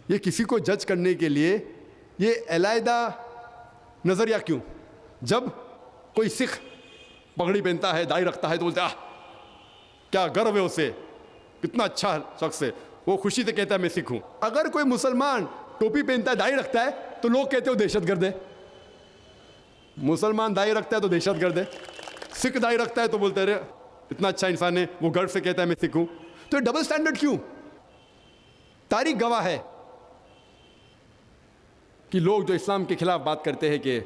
یہ کسی کو جج کرنے کے لیے یہ علیحدہ نظریہ کیوں؟ جب کوئی سکھ پگڑی پہنتا ہے، داڑھی رکھتا ہے تو بولتے کیا گرو ہے اسے، کتنا اچھا شخص ہے، وہ خوشی سے کہتا ہے میں سکھ ہوں. اگر کوئی مسلمان ٹوپی پہنتا ہے، داڑھی رکھتا ہے تو لوگ کہتے ہیں وہ دہشت گرد ہے. مسلمان داڑھی رکھتا ہے تو دہشت گرد ہے، سکھ داڑھی رکھتا ہے تو بولتے ہیں اتنا اچھا انسان ہے، وہ گرو سے کہتا ہے میں سکھ ہوں. تو یہ ڈبل سٹینڈرڈ کیوں؟ تاریخ گواہ ہے کہ لوگ جو اسلام کے خلاف بات کرتے ہیں کہ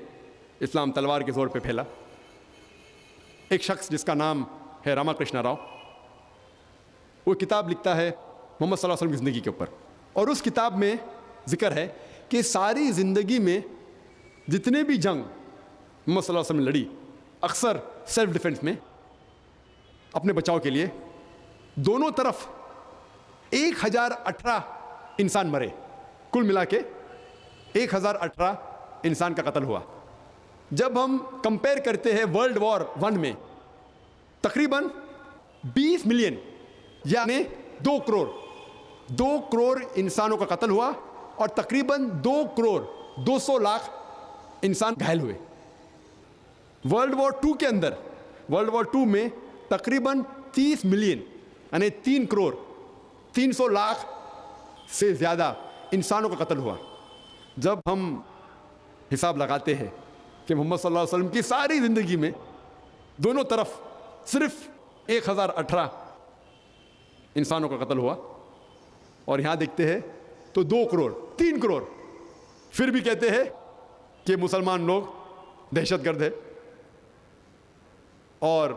اسلام تلوار کے زور پہ پھیلا. ایک شخص جس کا نام ہے راما کرشنا راؤ، وہ کتاب لکھتا ہے محمد صلی اللہ علیہ وسلم کی زندگی کے اوپر. اور اس کتاب میں ذکر ہے کہ ساری زندگی میں جتنے بھی جنگ محمد صلی اللہ علیہ وسلم نے لڑی اکثر سیلف ڈیفنس میں اپنے بچاؤ کے لیے، دونوں طرف 1018 انسان مرے. کل ملا کے 1018 انسان کا قتل ہوا. جب ہم کمپیئر کرتے ہیں ورلڈ وار 1 میں تقریباً 20 ملین یعنی 2 کروڑ انسانوں کا قتل ہوا اور تقریباً 2 کروڑ 200 لاکھ انسان گھائل ہوئے. ورلڈ وار 2 کے اندر، ورلڈ وار 2 میں تقریباً 30 ملین یعنی 3 کروڑ 300 لاکھ سے زیادہ انسانوں کا قتل ہوا. جب ہم حساب لگاتے ہیں کہ محمد صلی اللہ علیہ وسلم کی ساری زندگی میں دونوں طرف صرف 1018 انسانوں کا قتل ہوا، اور یہاں دیکھتے ہیں تو 2 کروڑ 3 کروڑ، پھر بھی کہتے ہیں کہ مسلمان لوگ دہشت گرد ہے، اور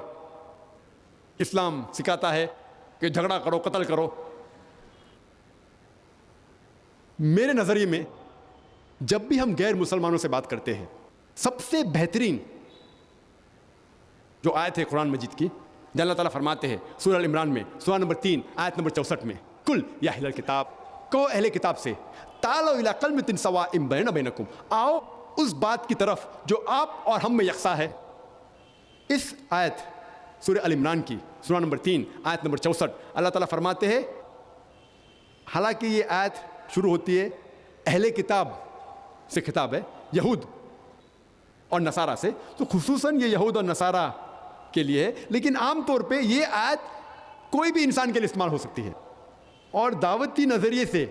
اسلام سکھاتا ہے کہ جھگڑا کرو، قتل کرو۔ میرے نظریے میں جب بھی ہم غیر مسلمانوں سے بات کرتے ہیں، سب سے بہترین جو آیت ہے قرآن مجید کی، جب اللہ تعالیٰ فرماتے ہیں سورہ عمران میں سورہ نمبر 3 آیت نمبر 64 میں، کل یا اہل الکتاب، کہو اہل کتاب سے، تعالوا الی کلمۃ سواء بیننا بینکم، آؤ اس بات کی طرف جو آپ اور ہم میں یکساں ہے۔ اس آیت سورہ عمران کی سورہ نمبر 3 آیت نمبر 64 اللہ تعالیٰ فرماتے ہیں، حالانکہ یہ آیت شروع ہوتی ہے اہل کتاب سے، خطاب ہے یہود اور نصارہ سے، تو خصوصاً یہ یہود اور نصارہ کے لیے ہے، لیکن عام طور پہ یہ آیت کوئی بھی انسان کے لیے استعمال ہو سکتی ہے، اور دعوتی نظریے سے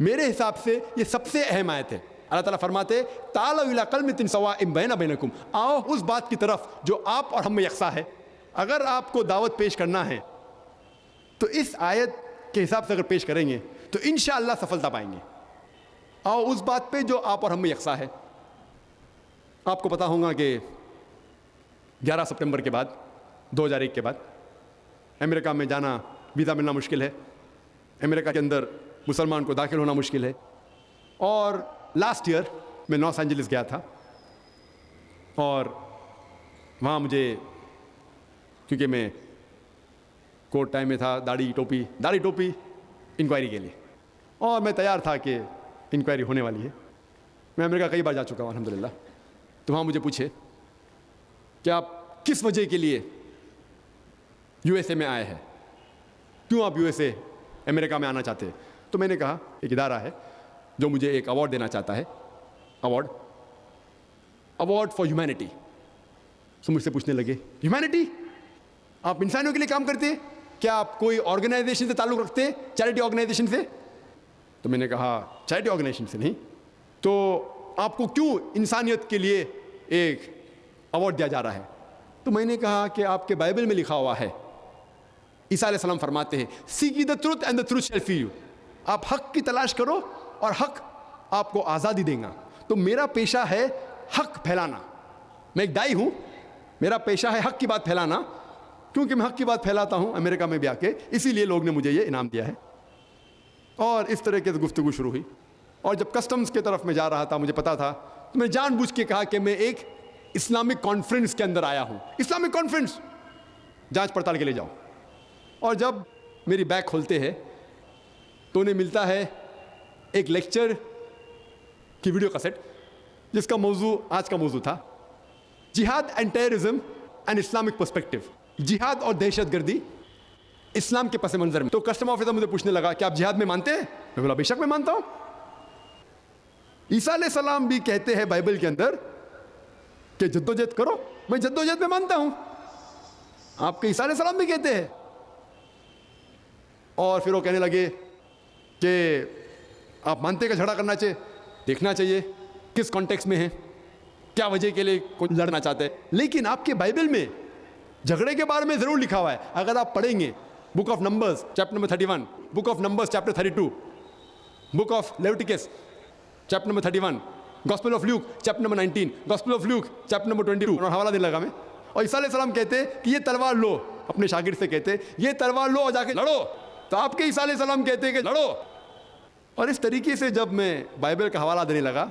میرے حساب سے یہ سب سے اہم آیت ہے۔ اللہ تعالیٰ فرماتے تعالوا الی کلمۃ سواء بیننا بینکم، آؤ اس بات کی طرف جو آپ اور ہم میں یکساں ہے۔ اگر آپ کو دعوت پیش کرنا ہے تو اس آیت کے حساب سے اگر پیش کریں گے تو انشاءاللہ سفلتا پائیں گے۔ آؤ اس بات پہ جو آپ اور ہم میں یکساں ہے۔ آپ کو پتا ہوگا کہ 11 سپتمبر کے بعد 2001 کے بعد امریکہ میں جانا، ویزا ملنا مشکل ہے، امریکہ کے اندر مسلمان کو داخل ہونا مشکل ہے، اور لاسٹ ایئر میں لاس اینجلس گیا تھا، اور وہاں مجھے، کیونکہ میں کورٹ ٹائم میں تھا، داڑھی ٹوپی انکوائری کے لیے، اور میں تیار تھا کہ انکوائری ہونے والی ہے۔ میں امریکہ کئی بار جا چکا ہوں الحمدللہ۔ تو وہاں مجھے پوچھے کہ آپ کس وجہ کے لیے یو ایس اے میں آئے ہیں، کیوں آپ یو ایس اے امریکہ میں آنا چاہتے ہیں؟ تو میں نے کہا ایک ادارہ ہے جو مجھے ایک ایوارڈ دینا چاہتا ہے، ایوارڈ فار ہیومینٹی۔ تو مجھ سے پوچھنے لگے ہیومینٹی، آپ انسانوں کے لیے کام کرتے ہیں کیا؟ آپ کوئی آرگنائزیشن سے تعلق رکھتے ہیں، چیریٹی آرگنائزیشن سے؟ تو میں نے کہا چیریٹی آرگنائزیشن سے نہیں، تو آپ کو کیوں انسانیت کے لیے ایک ایوارڈ دیا جا رہا ہے؟ تو میں نے کہا کہ آپ کے بائبل میں لکھا ہوا ہے، عیسیٰ علیہ السلام فرماتے ہیں seek the truth and the truth shall free you, آپ حق کی تلاش کرو اور حق آپ کو آزادی دے گا۔ تو میرا پیشہ ہے حق پھیلانا، میں ایک دائی ہوں، میرا پیشہ ہے حق کی بات پھیلانا، کیونکہ میں حق کی بات پھیلاتا ہوں امریکہ میں بھی آ کے، اسی لیے لوگ نے مجھے یہ انعام دیا ہے۔ اور اس طرح کی گفتگو شروع ہوئی، اور جب کسٹمز کی طرف میں جا رہا تھا، مجھے پتا تھا، تو میں جان بوجھ کے کہا کہ میں ایک اسلامک کانفرنس کے اندر آیا ہوں، اسلامک کانفرنس، جانچ پڑتال کے لیے جاؤ۔ اور جب میری بیگ کھولتے ہیں تو انہیں ملتا ہے ایک لیکچر کی ویڈیو کیسٹ، جس کا موضوع، آج کا موضوع تھا جہاد and terrorism and Islamic perspective, جہاد اور دہشت گردی اسلام کے پس منظر میں۔ تو کسٹم آفیسر مجھے پوچھنے لگا کہ آپ جہاد میں مانتے ہیں؟ میں بولا بے شک میں مانتا ہوں۔ عیسیٰ علیہ السلام بھی کہتے ہیں بائبل کے اندر کہ جدوجہد کرو، میں جدوجہد میں مانتا ہوں، آپ کے عیسیٰ علیہ السلام بھی کہتے ہیں۔ اور پھر وہ کہنے لگے کہ آپ مانتے کہ جھگڑا کرنا چاہیے، دیکھنا چاہیے کس کانٹیکس میں ہے، کیا وجہ کے لیے کوئی لڑنا چاہتے ہیں، لیکن آپ کے بائبل میں جھگڑے کے بارے میں ضرور لکھا ہوا ہے۔ اگر آپ پڑھیں گے book of numbers chapter number 31، book of numbers chapter 32، book of Leviticus chapter number 31، gospel of Luke chapter number 19، gospel of Luke chapter number 22، اور حوالہ دینے لگا میں۔ اور عیسیٰ علیہ السلام کہتے کہ یہ تلوار لو، اپنے شاگرد سے کہتے یہ تلوار لو اور جا کے لڑو، تو آپ کے عیسیٰ علیہ السلام کہتے کہ لڑو۔ اور اس طریقے سے جب میں بائبل کا حوالہ دینے لگا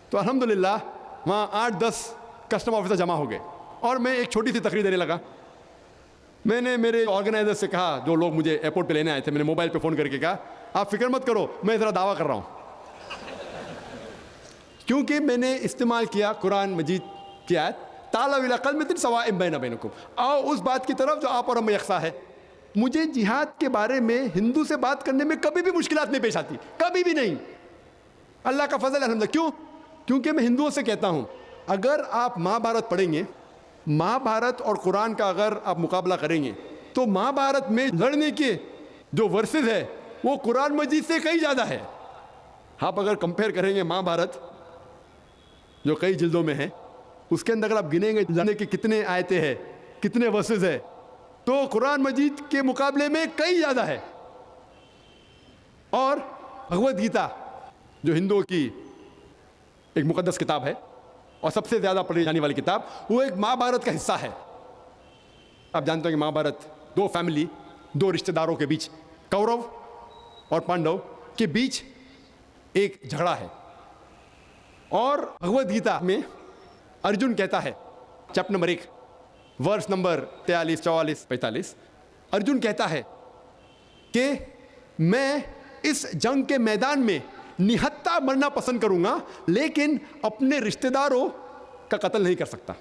تو الحمدللہ وہاں 8-10 کسٹم آفیسر جمع ہو گئے، اور میں ایک چھوٹی سی تقریر دینے لگا۔ میں نے میرے آرگنائزر سے کہا، جو لوگ مجھے ایئرپورٹ پہ لینے آئے تھے، میں نے موبائل پہ فون کر کے کہا آپ فکر مت کرو، میں ذرا دعویٰ کر رہا ہوں، کیونکہ میں نے استعمال کیا قرآن مجید کی آیت تعالوا الی کلمۃ سواء بیننا بینکم، آؤ اس بات کی طرف جو آپ اور ہم میں یکساں ہے۔ مجھے جہاد کے بارے میں ہندو سے بات کرنے میں کبھی بھی مشکلات نہیں پیش آتی، کبھی بھی نہیں، اللہ کا فضل الحمدللہ۔ کیوں؟ کیونکہ میں ہندوؤں سے کہتا ہوں اگر آپ مہابھارت پڑھیں گے، مہابھارت اور قرآن کا اگر آپ مقابلہ کریں گے تو مہابھارت میں لڑنے کے جو ورسز ہے وہ قرآن مجید سے کئی زیادہ ہے۔ آپ اگر کمپیئر کریں گے مہابھارت جو کئی جلدوں میں ہے، اس کے اندر اگر آپ گنیں گے جانے کے کتنے آیتیں ہیں، کتنے ورسز ہے، تو قرآن مجید کے مقابلے میں کئی زیادہ ہے. اور بھگوت گیتا جو ہندوؤں کی ایک مقدس کتاب ہے اور سب سے زیادہ پڑھی جانے والی کتاب، وہ ایک مہابھارت کا حصہ ہے. آپ جانتے ہیں کہ مہابھارت دو فیملی، دو رشتہ داروں کے بیچ، کورو اور پانڈو کے بیچ ایک جھگڑا ہے. اور بھگوت گیتا میں ارجن کہتا ہے، chapter number 1 verse number 43 44 45، Arjun کہتا ہے کہ میں اس جنگ کے میدان میں نہتہ مرنا پسند کروں گا، لیکن اپنے رشتہ داروں کا قتل نہیں کر سکتا.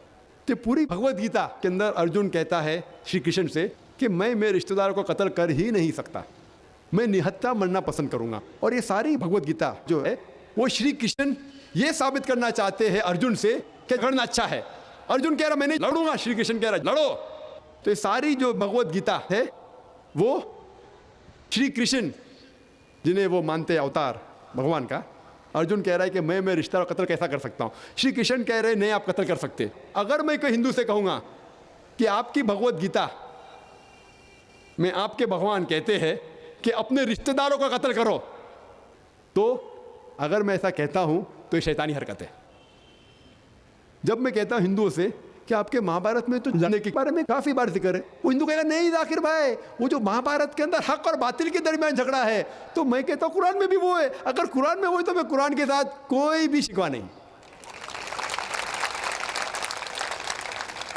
تو پوری بھگوت گیتا کے اندر ارجن کہتا ہے شری کرشن سے کہ میں میرے رشتہ داروں کو قتل کر ہی نہیں سکتا، میں نہتہ مرنا پسند کروں گا. اور یہ ساری بھگوت گیتا جو ہے وہ شری کرشن یہ ثابت کرنا چاہتے ہیں ارجن سے کہ لڑنا اچھا ہے. ارجن کہہ رہا میں نہیں لڑوں گا، شری کرشن کہہ رہا لڑو. تو یہ ساری جو بھگوت گیتا ہے وہ شری کرشن جنہیں وہ مانتے اوتار بھگوان کا، ارجن کہہ رہا ہے کہ میں رشتہ دار قتل کیسا کر سکتا ہوں. شری کرشن کہہ رہے نہیں آپ قتل کر سکتے. اگر میں کوئی ہندو سے کہوں گا کہ آپ کی بھگوت گیتا میں آپ کے بھگوان کہتے ہیں کہ اپنے رشتہ داروں کا قتل کرو، تو اگر میں ایسا کہتا ہوں تو یہ شیطانی حرکت ہے. جب میں کہتا ہوں ہندوؤں سے کہ آپ کے مہابھارت میں تو لڑنے کے بارے میں کافی بار ذکر ہے، وہ ہندو کہے گا نہیں ذاکر بھائی وہ جو مہابھارت کے اندر حق اور باطل کے درمیان جھگڑا ہے، تو میں کہتا ہوں قرآن میں بھی وہ ہے. اگر قرآن میں وہ ہے تو میں قرآن کے ساتھ کوئی بھی شکوہ نہیں.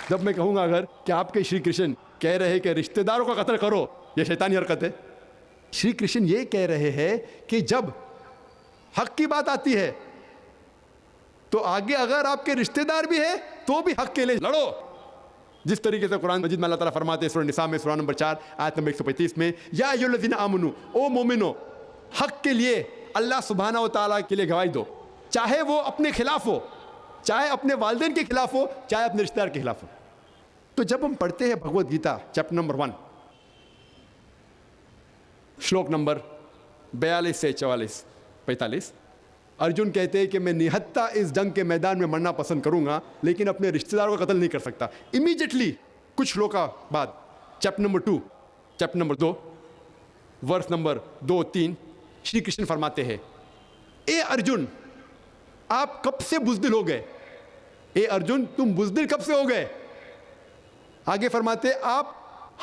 جب میں کہوں گا اگر کہ آپ کے شری کرشن کہہ رہے کہ رشتہ داروں کا قتل کرو، یہ شیطانی حرکت ہے. شری کرشن یہ کہہ رہے ہیں کہ جب حق کی بات آتی ہے تو آگے اگر آپ کے رشتہ دار بھی ہے تو بھی حق کے لیے لڑو. جس طریقے سے قرآن مجید میں اللہ تعالیٰ فرماتے ہیں سورہ نساء میں سورہ نمبر 4 آیت نمبر 135 میں، یا ایھا الذین آمنوا، او مومنو، حق کے لیے اللہ سبحانہ و تعالیٰ کے لیے گواہی دو، چاہے وہ اپنے خلاف ہو، چاہے اپنے والدین کے خلاف ہو، چاہے اپنے رشتہ دار کے خلاف ہو. تو جب ہم پڑھتے ہیں بھگوت گیتا چیپٹر نمبر 1 شلوک نمبر 42 سے 44 45، ارجن کہتے ہیں کہ میں نہتہ اس جنگ کے میدان میں مرنا پسند کروں گا، لیکن اپنے رشتہ داروں کا قتل نہیں کر سکتا. امیجیٹلی کچھ شلوکا بعد chapter number 2 chapter number 2 verse number 2 3 Shri Krishna فرماتے ہیں، اے ارجن آپ کب سے بزدل ہو گئے؟ اے ارجن تم بزدل کب سے ہو گئے؟ آگے فرماتے آپ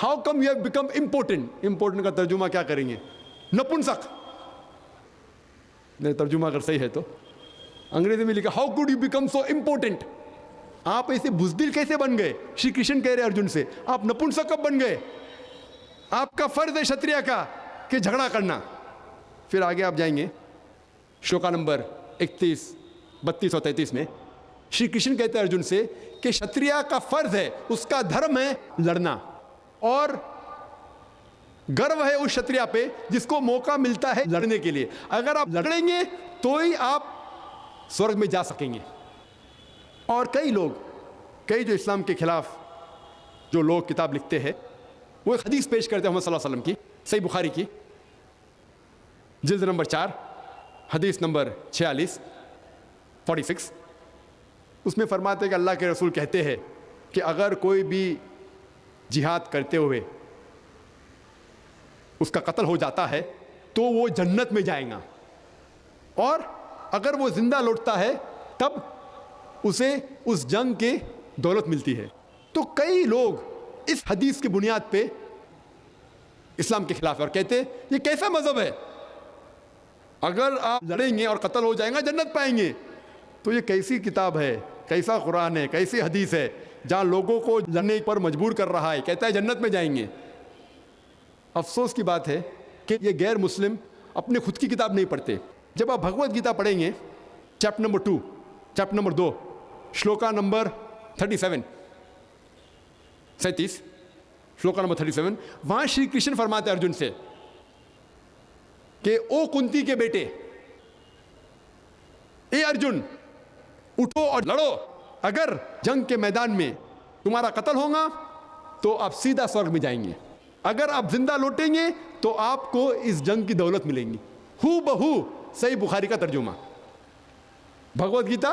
how come you have become important. Important کا ترجمہ کیا کریں گے؟ نپنسک. ترجمہ اگر صحیح ہے تو انگریزی میں لکھا how could you become so important. آپ ایسے بزدل کیسے بن گئے؟ شری کرشن کہہ رہے ارجن سے آپ نپنسک کب بن گئے؟ آپ کا فرض ہے شتریہ کا کہ جھگڑا کرنا. پھر آگے آپ جائیں گے شلوکا نمبر 31 32 اور 33 میں شری کرشن کہتے ہیں ارجن سے کہ شتریہ کا فرض ہے، اس کا دھرم ہے لڑنا، اور گرو ہے اس شتریہ پہ جس کو موقع ملتا ہے لڑنے کے لیے. اگر آپ لڑیں گے تو ہی آپ سورگ میں جا سکیں گے. اور کئی جو اسلام کے خلاف جو لوگ کتاب لکھتے ہیں وہ ایک حدیث پیش کرتے ہیں محمد صلی اللہ علیہ وسلم کی، صحیح بخاری کی جلد نمبر 4 حدیث نمبر 46 اس میں فرماتے ہیں کہ اللہ کے رسول کہتے ہیں کہ اگر کوئی بھی جہاد کرتے ہوئے اس کا قتل ہو جاتا ہے تو وہ جنت میں جائے گا، اور اگر وہ زندہ لوٹتا ہے تب اسے اس جنگ کی دولت ملتی ہے. تو کئی لوگ اس حدیث کی بنیاد پہ اسلام کے خلاف اور کہتے ہیں یہ کیسا مذہب ہے، اگر آپ لڑیں گے اور قتل ہو جائیں گا جنت پائیں گے. تو یہ کیسی کتاب ہے، کیسا قرآن ہے، کیسی حدیث ہے جہاں لوگوں کو لڑنے پر مجبور کر رہا ہے، کہتا ہے جنت میں جائیں گے. افسوس کی بات ہے کہ یہ غیر مسلم اپنے خود کی کتاب نہیں پڑھتے. جب آپ بھگوت گیتا پڑھیں گے چیپٹر نمبر 2 چیپٹر نمبر 2 شلوکا نمبر 37 شلوکا نمبر 37 وہاں شری کرشن فرماتے ہیں ارجن سے کہ او کنتی کے بیٹے، اے ارجن اٹھو اور لڑو. اگر جنگ کے میدان میں تمہارا قتل ہوگا تو آپ سیدھا سورگ میں جائیں گے، اگر آپ زندہ لوٹیں گے تو آپ کو اس جنگ کی دولت ملیں گی. ہو بہو صحیح بخاری کا ترجمہ. بھگوت گیتا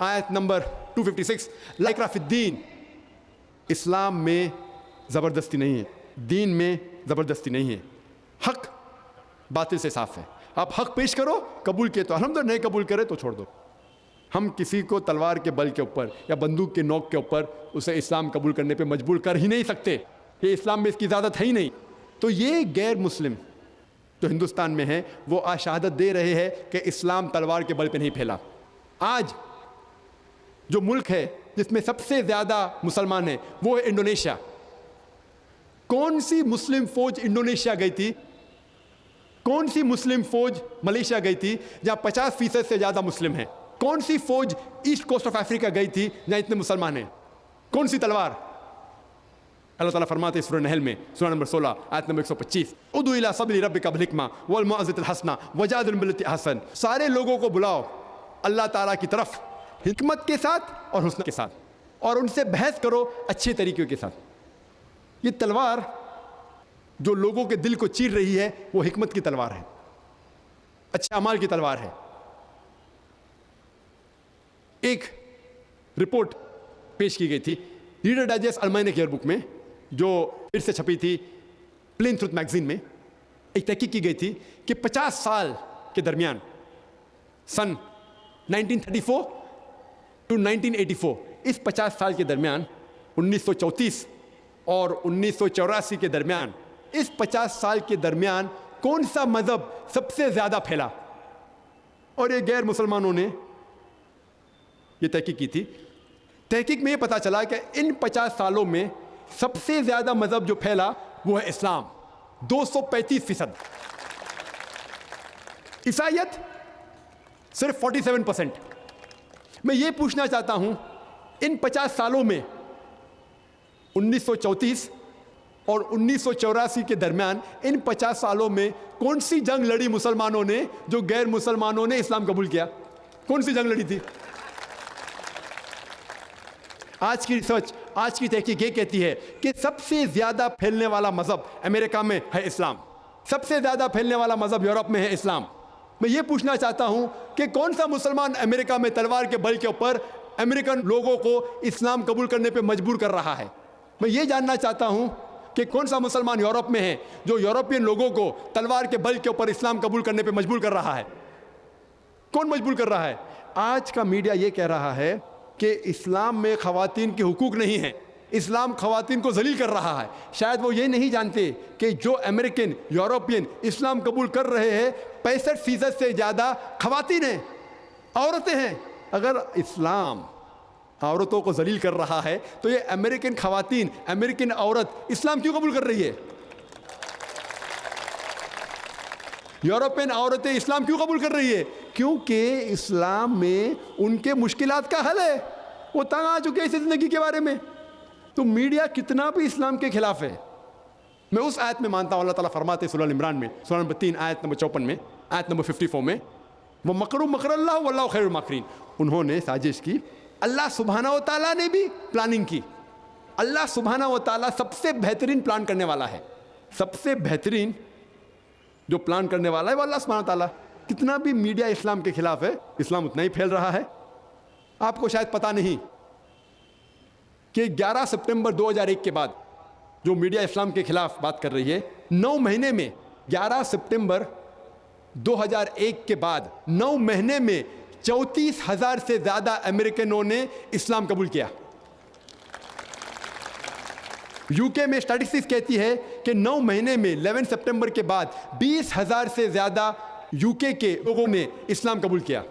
آیت نمبر 256 لا اکراہ فی الدین. اسلام میں زبردستی نہیں ہے, دین میں زبردستی نہیں ہے. حق باطل سے صاف ہے. آپ حق پیش کرو, قبول کیے تو الحمدللہ, نہیں قبول کرے تو چھوڑ دو. ہم کسی کو تلوار کے بل کے اوپر یا بندوق کے نوک کے اوپر اسے اسلام قبول کرنے پہ مجبور کر ہی نہیں سکتے. یہ اسلام میں اس کی اجازت ہے ہی نہیں. تو یہ غیر مسلم جو ہندوستان میں ہیں وہ آج شہادت دے رہے ہیں کہ اسلام تلوار کے بل پہ نہیں پھیلا. آج جو ملک ہے جس میں سب سے زیادہ مسلمان ہیں وہ ہے انڈونیشیا. کون سی مسلم فوج انڈونیشیا گئی تھی؟ کون سی مسلم فوج ملیشیا گئی تھی جہاں 50% سے زیادہ مسلم ہیں؟ کون سی فوج ایسٹ کوسٹ آف افریقہ گئی تھی جہاں اتنے مسلمان ہیں؟ کون سی تلوار؟ اللہ تعالیٰ فرماتے ہیں سورہ نحل میں سورہ نمبر 16 آیت نمبر 125 ادعو الی سبیل ربک بالحکمہ والموعظۃ الحسنہ وجادلہم باللتی احسن. سارے لوگوں کو بلاؤ اللہ تعالیٰ کی طرف حکمت کے ساتھ اور حسن کے ساتھ, اور ان سے بحث کرو اچھے طریقے کے ساتھ. یہ تلوار جو لوگوں کے دل کو چیر رہی ہے وہ حکمت کی تلوار ہے, اچھے اعمال کی تلوار ہے. ایک رپورٹ پیش کی گئی تھی ریڈر ڈائجسٹ المائنک ایئر بک میں, جو پھر سے چھپی تھی پلین تھروتھ میگزین میں. ایک تحقیق کی گئی تھی کہ 50 سال کے درمیان سن 1934 ٹو 1984 اس 50 سال کے درمیان 1934 اور 1984 کے درمیان اس 50 سال کے درمیان کون سا مذہب سب سے زیادہ پھیلا؟ اور یہ غیر مسلمانوں نے یہ تحقیق کی تھی. تحقیق میں یہ پتا چلا کہ ان 50 سالوں میں سب سے زیادہ مذہب جو پھیلا وہ ہے اسلام, 235%. عیسائیت صرف 47%. میں یہ پوچھنا چاہتا ہوں ان 50 سالوں میں 1934 اور 1984 کے درمیان ان 50 سالوں میں کون سی جنگ لڑی مسلمانوں نے جو غیر مسلمانوں نے اسلام قبول کیا؟ کون سی جنگ لڑی تھی؟ آج کی ریسرچ, آج کی تحقیق یہ کہتی ہے کہ سب سے زیادہ پھیلنے والا مذہب امریکہ میں ہے اسلام, سب سے زیادہ پھیلنے والا مذہب یورپ میں ہے اسلام. میں یہ پوچھنا چاہتا ہوں کہ کون سا مسلمان امریکہ میں تلوار کے بل کے اوپر امریکن لوگوں کو اسلام قبول کرنے پہ مجبور کر رہا ہے؟ میں یہ جاننا چاہتا ہوں کہ کون سا مسلمان یورپ میں ہے جو یورپین لوگوں کو تلوار کے بل کے اوپر اسلام قبول کرنے پہ مجبور کر رہا ہے؟ کون مجبور کر رہا ہے؟ آج کا میڈیا یہ کہہ رہا ہے کہ اسلام میں خواتین کے حقوق نہیں ہیں, اسلام خواتین کو ذلیل کر رہا ہے. شاید وہ یہ نہیں جانتے کہ جو امریکن یورپین اسلام قبول کر رہے ہیں 65% سے زیادہ خواتین ہیں, عورتیں ہیں. اگر اسلام عورتوں کو ذلیل کر رہا ہے تو یہ امریکن خواتین, امریکن عورت اسلام کیوں قبول کر رہی ہے؟ یورپین عورتیں اسلام کیوں قبول کر رہی ہے؟ کیونکہ اسلام میں ان کے مشکلات کا حل ہے, وہ تنگ آ چکے اس زندگی کے بارے میں. تو میڈیا کتنا بھی اسلام کے خلاف ہے. میں اس آیت میں مانتا ہوں, اللہ تعالیٰ فرماتے ہیں سورہ عمران میں سورہ نمبر 3 آیت نمبر 54 میں, آیت نمبر 54 میں, وہ مکروا مکر اللہ واللہ خیر الماکرین. انہوں نے سازش کی, اللہ سبحانہ و تعالیٰ نے بھی پلاننگ کی. اللہ سبحانہ و تعالیٰ سب سے بہترین پلان کرنے والا ہے. سب سے بہترین جو پلان کرنے والا ہے وہ اللہ سبحانہ و تعالیٰ. کتنا بھی میڈیا اسلام کے خلاف ہے, اسلام اتنا ہی پھیل رہا ہے. آپ کو شاید پتہ نہیں کہ 11 سپٹمبر 2001 کے بعد جو میڈیا اسلام کے خلاف بات کر رہی ہے, 9 مہینے میں 11 سپٹمبر 2001 کے بعد 9 مہینے میں 34,000 سے زیادہ امریکنوں نے اسلام قبول کیا. یو کے میں اسٹیٹسٹکس کہتی ہے کہ 9 مہینے میں 11 سپٹمبر کے بعد 20,000 سے زیادہ یو کے لوگوں نے اسلام قبول کیا.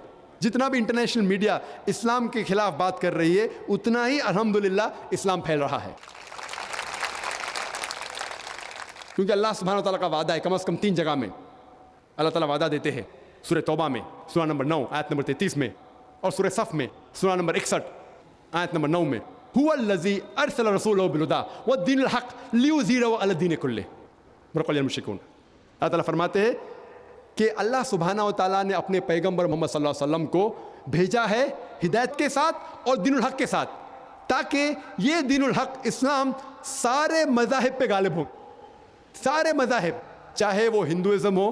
جتنا بھی انٹرنیشنل میڈیا اسلام کے خلاف بات کر رہی ہے اتنا ہی الحمدللہ اسلام پھیل رہا ہے. کیونکہ اللہ سبحانہ وتعالیٰ کا وعدہ ہے, کم از کم 3 جگہ میں اللہ تعالیٰ وعدہ دیتے ہیں. سورہ توبہ میں سورہ نمبر 9 آیت نمبر 33 میں, اور سورہ صف میں سورہ نمبر 61 آیت نمبر 9 میں, هو الذی ارسل رسولہ بالہدی والدین الحق لیظہرہ علی الدین کلہ ولو کرہ المشرکون. اللہ تعالیٰ فرماتے ہیں کہ اللہ سبحانہ و تعالیٰ نے اپنے پیغمبر محمد صلی اللہ علیہ وسلم کو بھیجا ہے ہدایت کے ساتھ اور دین الحق کے ساتھ, تاکہ یہ دین الحق اسلام سارے مذاہب پہ غالب ہو. سارے مذاہب, چاہے وہ Hinduism who,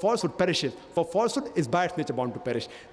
falsehood perishes for falsehood is by its nature bound to perish।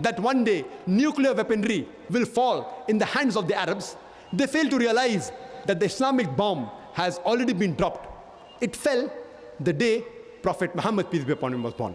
that one day nuclear weaponry will fall in the hands of the Arabs, they fail to realize that the Islamic bomb has already been dropped. It fell the day Prophet Muhammad, peace be upon him, was born.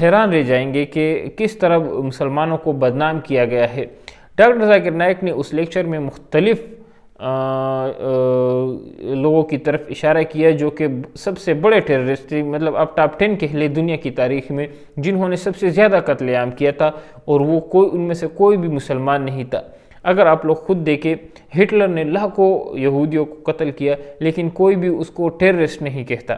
حیران رہ جائیں گے کہ کس طرح مسلمانوں کو بدنام کیا گیا ہے۔ ڈاکٹر ذاکر نائک نے اس لیکچر میں مختلف لوگوں کی طرف اشارہ کیا جو کہ سب سے بڑے ٹیررسٹ تھے، مطلب اب ٹاپ 10 کہہ لے دنیا کی تاریخ میں، جنہوں نے سب سے زیادہ قتل عام کیا تھا، اور وہ ان میں سے کوئی بھی مسلمان نہیں تھا۔ اگر آپ لوگ خود دیکھیں، ہٹلر نے لاکھوں یہودیوں کو قتل کیا، لیکن کوئی بھی اس کو ٹیررسٹ نہیں کہتا۔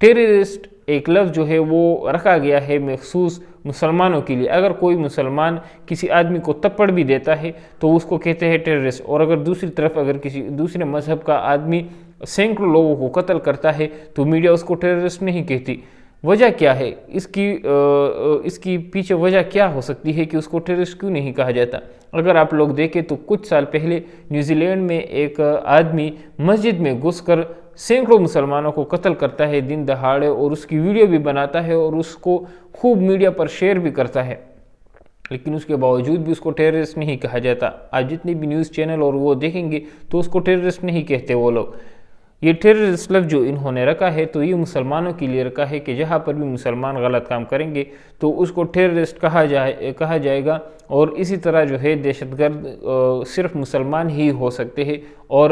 ٹیررسٹ ایک لفظ جو ہے وہ رکھا گیا ہے مخصوص مسلمانوں کے لیے۔ اگر کوئی مسلمان کسی آدمی کو تپڑ بھی دیتا ہے تو اس کو کہتے ہیں ٹیررسٹ، اور اگر دوسری طرف اگر کسی دوسرے مذہب کا آدمی سینکڑوں لوگوں کو قتل کرتا ہے تو میڈیا اس کو ٹیررسٹ نہیں کہتی۔ وجہ کیا ہے؟ اس کی پیچھے وجہ کیا ہو سکتی ہے کہ اس کو ٹیررسٹ کیوں نہیں کہا جاتا؟ اگر آپ لوگ دیکھیں تو کچھ سال پہلے نیوزی لینڈ میں ایک آدمی مسجد میں گھس کر سینکڑوں مسلمانوں کو قتل کرتا ہے دن دہاڑے، اور اس کی ویڈیو بھی بناتا ہے اور اس کو خوب میڈیا پر شیئر بھی کرتا ہے، لیکن اس کے باوجود بھی اس کو ٹیررسٹ نہیں کہا جاتا۔ آج جتنے بھی نیوز چینل اور وہ دیکھیں گے تو اس کو ٹیررسٹ نہیں کہتے وہ لوگ۔ یہ ٹیررسٹ لفظ جو انہوں نے رکھا ہے تو یہ مسلمانوں کے لیے رکھا ہے کہ جہاں پر بھی مسلمان غلط کام کریں گے تو اس کو ٹیررسٹ کہا جائے گا، اور اسی طرح جو ہے دہشت گرد صرف مسلمان ہی ہو سکتے ہیں۔ اور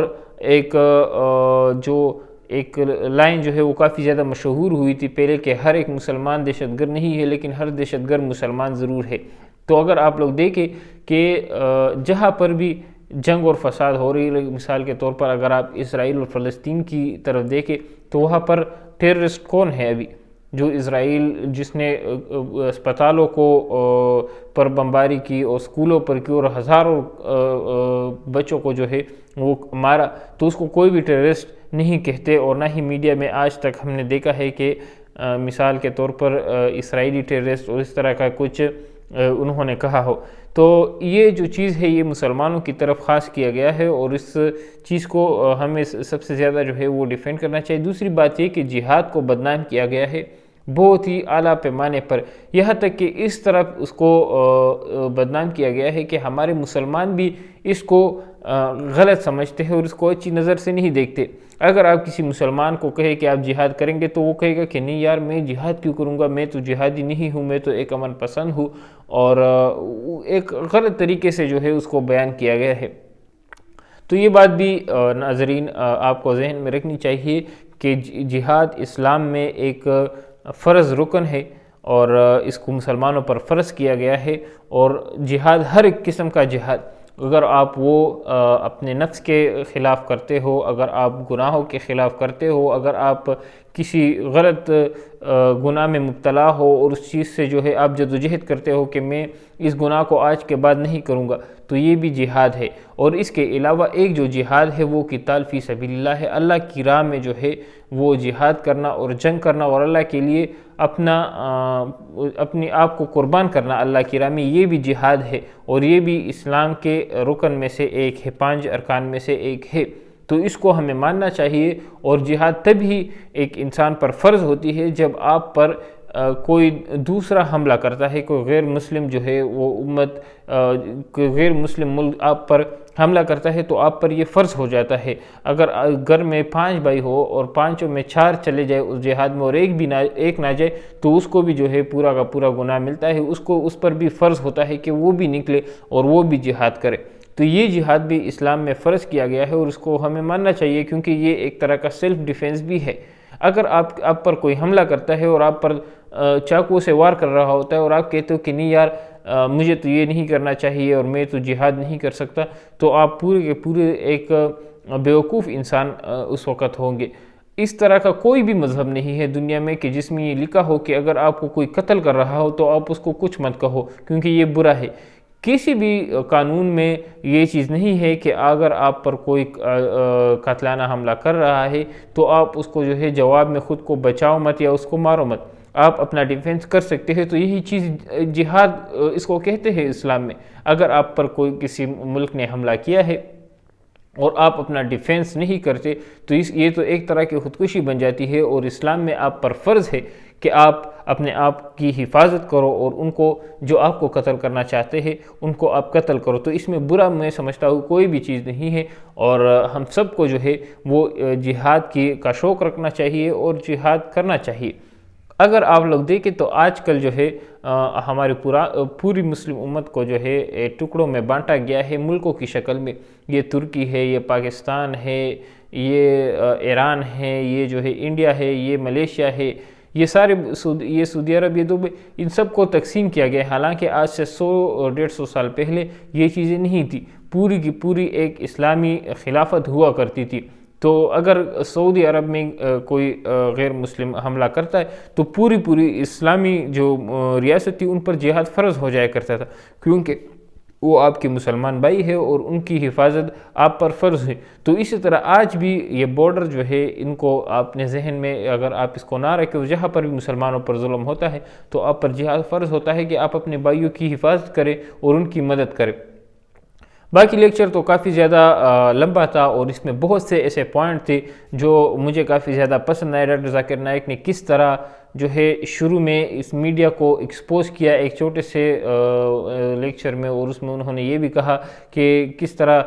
ایک لائن جو ہے وہ کافی زیادہ مشہور ہوئی تھی پہلے کہ ہر ایک مسلمان دہشت گرد نہیں ہے، لیکن ہر دہشت گرد مسلمان ضرور ہے۔ تو اگر آپ لوگ دیکھیں کہ جہاں پر بھی جنگ اور فساد ہو رہی ہے، مثال کے طور پر اگر آپ اسرائیل اور فلسطین کی طرف دیکھیں تو وہاں پر ٹیررسٹ کون ہے ابھی؟ جو اسرائیل جس نے اسپتالوں کو پر بمباری کی اور اسکولوں پر کی اور ہزاروں بچوں کو جو ہے وہ مارا، تو اس کو کوئی بھی ٹیررسٹ نہیں کہتے، اور نہ ہی میڈیا میں آج تک ہم نے دیکھا ہے کہ مثال کے طور پر اسرائیلی ٹیررسٹ اور اس طرح کا کچھ انہوں نے کہا ہو۔ تو یہ جو چیز ہے یہ مسلمانوں کی طرف خاص کیا گیا ہے، اور اس چیز کو ہمیں سب سے زیادہ جو ہے وہ ڈیفینڈ کرنا چاہیے۔ دوسری بات یہ کہ جہاد کو بدنام کیا گیا ہے بہت ہی اعلیٰ پیمانے پر، یہاں تک کہ اس طرف اس کو بدنام کیا گیا ہے کہ ہمارے مسلمان بھی اس کو غلط سمجھتے ہیں اور اس کو اچھی نظر سے نہیں دیکھتے۔ اگر آپ کسی مسلمان کو کہے کہ آپ جہاد کریں گے تو وہ کہے گا کہ نہیں یار میں جہاد کیوں کروں گا، میں تو جہادی نہیں ہوں، میں تو ایک امن پسند ہوں، اور ایک غلط طریقے سے جو ہے اس کو بیان کیا گیا ہے۔ تو یہ بات بھی ناظرین آپ کو ذہن میں رکھنی چاہیے کہ جہاد اسلام میں ایک فرض رکن ہے، اور اس کو مسلمانوں پر فرض کیا گیا ہے۔ اور جہاد ہر ایک قسم کا جہاد، اگر آپ وہ اپنے نفس کے خلاف کرتے ہو، اگر آپ گناہوں کے خلاف کرتے ہو، اگر آپ کسی غلط گناہ میں مبتلا ہو اور اس چیز سے جو ہے آپ جدوجہد کرتے ہو کہ میں اس گناہ کو آج کے بعد نہیں کروں گا، تو یہ بھی جہاد ہے۔ اور اس کے علاوہ ایک جو جہاد ہے وہ قتال فی سبیل اللہ ہے، اللہ کی راہ میں جو ہے وہ جہاد کرنا اور جنگ کرنا، اور اللہ کے لیے اپنے آپ کو قربان کرنا اللہ کی راہ میں، یہ بھی جہاد ہے، اور یہ بھی اسلام کے رکن میں سے ایک ہے، 5 ارکان میں سے ایک ہے۔ تو اس کو ہمیں ماننا چاہیے، اور جہاد تب ہی ایک انسان پر فرض ہوتی ہے جب آپ پر کوئی دوسرا حملہ کرتا ہے، کوئی غیر مسلم جو ہے وہ کوئی غیر مسلم ملک آپ پر حملہ کرتا ہے تو آپ پر یہ فرض ہو جاتا ہے۔ اگر گھر میں 5 بھائی ہو اور 5 میں 4 چلے جائے اس جہاد میں اور ایک نہ جائے تو اس کو بھی جو ہے پورا کا پورا گناہ ملتا ہے، اس پر بھی فرض ہوتا ہے کہ وہ بھی نکلے اور وہ بھی جہاد کرے۔ تو یہ جہاد بھی اسلام میں فرض کیا گیا ہے، اور اس کو ہمیں ماننا چاہیے، کیونکہ یہ ایک طرح کا سیلف ڈیفینس بھی ہے۔ اگر آپ پر کوئی حملہ کرتا ہے اور آپ پر چاقو سے وار کر رہا ہوتا ہے اور آپ کہتے ہو کہ نہیں یار مجھے تو یہ نہیں کرنا چاہیے اور میں تو جہاد نہیں کر سکتا، تو آپ پورے کے پورے ایک بیوقوف انسان اس وقت ہوں گے۔ اس طرح کا کوئی بھی مذہب نہیں ہے دنیا میں کہ جس میں یہ لکھا ہو کہ اگر آپ کو کوئی قتل کر رہا ہو تو آپ اس کو کچھ مت کہو کیونکہ یہ برا ہے۔ کسی بھی قانون میں یہ چیز نہیں ہے کہ اگر آپ پر کوئی قاتلانہ حملہ کر رہا ہے تو آپ اس کو جو ہے جواب میں خود کو بچاؤ مت یا اس کو مارو مت، آپ اپنا ڈیفینس کر سکتے ہیں۔ تو یہی چیز جہاد اس کو کہتے ہیں اسلام میں۔ اگر آپ پر کوئی کسی ملک نے حملہ کیا ہے اور آپ اپنا ڈیفینس نہیں کرتے تو یہ تو ایک طرح کی خودکشی بن جاتی ہے، اور اسلام میں آپ پر فرض ہے کہ آپ اپنے آپ کی حفاظت کرو اور ان کو جو آپ کو قتل کرنا چاہتے ہیں ان کو آپ قتل کرو۔ تو اس میں برا میں سمجھتا ہوں کوئی بھی چیز نہیں ہے، اور ہم سب کو جو ہے وہ جہاد کا شوق رکھنا چاہیے اور جہاد کرنا چاہیے۔ اگر آپ لوگ دیکھیں تو آج کل جو ہے ہماری پوری مسلم امت کو جو ہے ٹکڑوں میں بانٹا گیا ہے ملکوں کی شکل میں. یہ ترکی ہے، یہ پاکستان ہے، یہ ایران ہے، یہ جو ہے انڈیا ہے، یہ ملیشیا ہے، یہ سارے یہ سعودی عرب، یہ دبئی، ان سب کو تقسیم کیا گیا ہے. حالانکہ آج سے 100-150 سال پہلے یہ چیزیں نہیں تھی. پوری کی پوری ایک اسلامی خلافت ہوا کرتی تھی. تو اگر سعودی عرب میں کوئی غیر مسلم حملہ کرتا ہے تو پوری اسلامی جو ریاست تھی ان پر جہاد فرض ہو جایا کرتا تھا، کیونکہ وہ آپ کے مسلمان بھائی ہے اور ان کی حفاظت آپ پر فرض ہے. تو اسی طرح آج بھی یہ بارڈر جو ہے ان کو اپنے ذہن میں اگر آپ اس کو نہ رکھیں، جہاں پر بھی مسلمانوں پر ظلم ہوتا ہے تو آپ پر جہاد فرض ہوتا ہے کہ آپ اپنے بھائیوں کی حفاظت کریں اور ان کی مدد کریں. باقی لیکچر تو کافی زیادہ لمبا تھا اور اس میں بہت سے ایسے پوائنٹ تھے جو مجھے کافی زیادہ پسند آئے. ڈاکٹر ذاکر نائک نے کس طرح جو ہے شروع میں اس میڈیا کو ایکسپوز کیا ایک چھوٹے سے لیکچر میں، اور اس میں انہوں نے یہ بھی کہا کہ کس طرح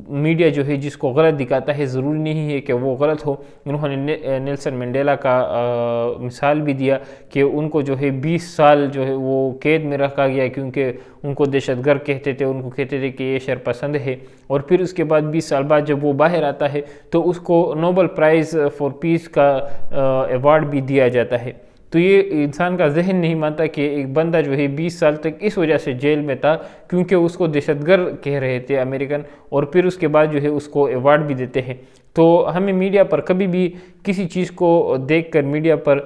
میڈیا جو ہے جس کو غلط دکھاتا ہے ضروری نہیں ہے کہ وہ غلط ہو. انہوں نے نیلسن منڈیلا کا مثال بھی دیا کہ ان کو جو ہے 20 سال جو ہے وہ قید میں رکھا گیا کیونکہ ان کو دہشت گرد کہتے تھے، ان کو کہتے تھے کہ یہ شر پسند ہے. اور پھر اس کے بعد 20 سال بعد جب وہ باہر آتا ہے تو اس کو نوبل پرائز فار پیس کا ایوارڈ بھی دیا جاتا ہے. تو یہ انسان کا ذہن نہیں مانتا کہ ایک بندہ جو ہے 20 سال تک اس وجہ سے جیل میں تھا کیونکہ اس کو دہشت گرد کہہ رہے تھے امریکن، اور پھر اس کے بعد جو ہے اس کو ایوارڈ بھی دیتے ہیں. تو ہمیں میڈیا پر کبھی بھی کسی چیز کو دیکھ کر میڈیا پر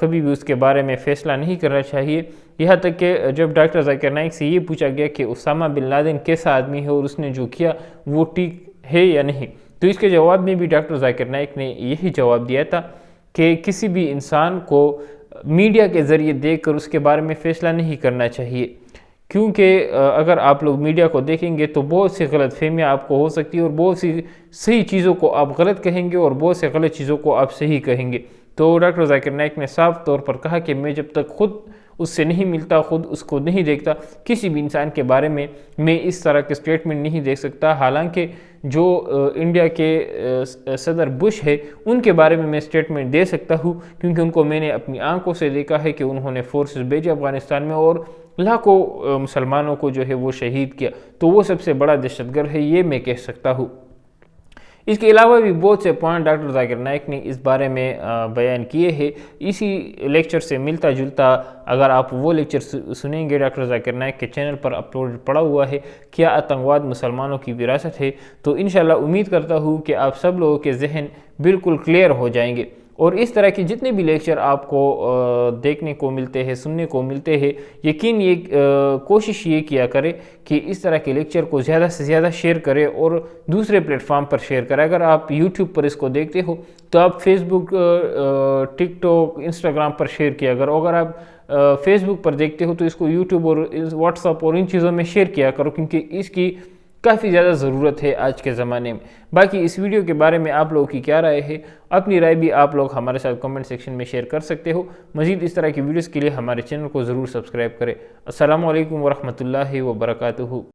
کبھی بھی اس کے بارے میں فیصلہ نہیں کرنا چاہیے. یہاں تک کہ جب ڈاکٹر ذاکر نائک سے یہ پوچھا گیا کہ اسامہ بن لادن کیسا آدمی ہے اور اس نے جو کیا وہ ٹھیک ہے یا نہیں، تو اس کے جواب میں بھی ڈاکٹر ذاکر نائک نے یہی جواب دیا تھا کہ کسی بھی انسان کو میڈیا کے ذریعے دیکھ کر اس کے بارے میں فیصلہ نہیں کرنا چاہیے، کیونکہ اگر آپ لوگ میڈیا کو دیکھیں گے تو بہت سی غلط فہمیاں آپ کو ہو سکتی ہے اور بہت سی صحیح چیزوں کو آپ غلط کہیں گے اور بہت سے غلط چیزوں کو آپ صحیح کہیں گے. تو ڈاکٹر ذاکر نائک نے صاف طور پر کہا کہ میں جب تک خود اس سے نہیں ملتا، خود اس کو نہیں دیکھتا، کسی بھی انسان کے بارے میں اس طرح کے سٹیٹمنٹ نہیں دیکھ سکتا. حالانکہ جو انڈیا کے صدر بش ہے ان کے بارے میں سٹیٹمنٹ دے سکتا ہوں کیونکہ ان کو میں نے اپنی آنکھوں سے دیکھا ہے کہ انہوں نے فورسز بھیجے افغانستان میں اور لاکھوں مسلمانوں کو جو ہے وہ شہید کیا. تو وہ سب سے بڑا دہشت گرد ہے، یہ میں کہہ سکتا ہوں. اس کے علاوہ بھی بہت سے پوائنٹ ڈاکٹر ذاکر نائک نے اس بارے میں بیان کیے ہیں. اسی لیکچر سے ملتا جلتا اگر آپ وہ لیکچر سنیں گے ڈاکٹر ذاکر نائک کے چینل پر اپلوڈ پڑا ہوا ہے، کیا آتنکواد مسلمانوں کی وراثت ہے، تو انشاءاللہ امید کرتا ہوں کہ آپ سب لوگوں کے ذہن بالکل کلیئر ہو جائیں گے. اور اس طرح کے جتنے بھی لیکچر آپ کو دیکھنے کو ملتے ہیں، سننے کو ملتے ہیں، یقین کوشش یہ کیا کرے کہ اس طرح کے لیکچر کو زیادہ سے زیادہ شیئر کرے اور دوسرے پلیٹ فارم پر شیئر کرے. اگر آپ یوٹیوب پر اس کو دیکھتے ہو تو آپ فیس بک، ٹک ٹاک، انسٹاگرام پر شیئر کیا کرو. اگر آپ فیس بک پر دیکھتے ہو تو اس کو یوٹیوب اور واٹس ایپ اور ان چیزوں میں شیئر کیا کرو کیونکہ اس کی کافی زیادہ ضرورت ہے آج کے زمانے میں. باقی اس ویڈیو کے بارے میں آپ لوگوں کی کیا رائے ہے؟ اپنی رائے بھی آپ لوگ ہمارے ساتھ کمنٹ سیکشن میں شیئر کر سکتے ہو. مزید اس طرح کی ویڈیوز کے لیے ہمارے چینل کو ضرور سبسکرائب کریں. السلام علیکم ورحمۃ اللہ وبرکاتہ.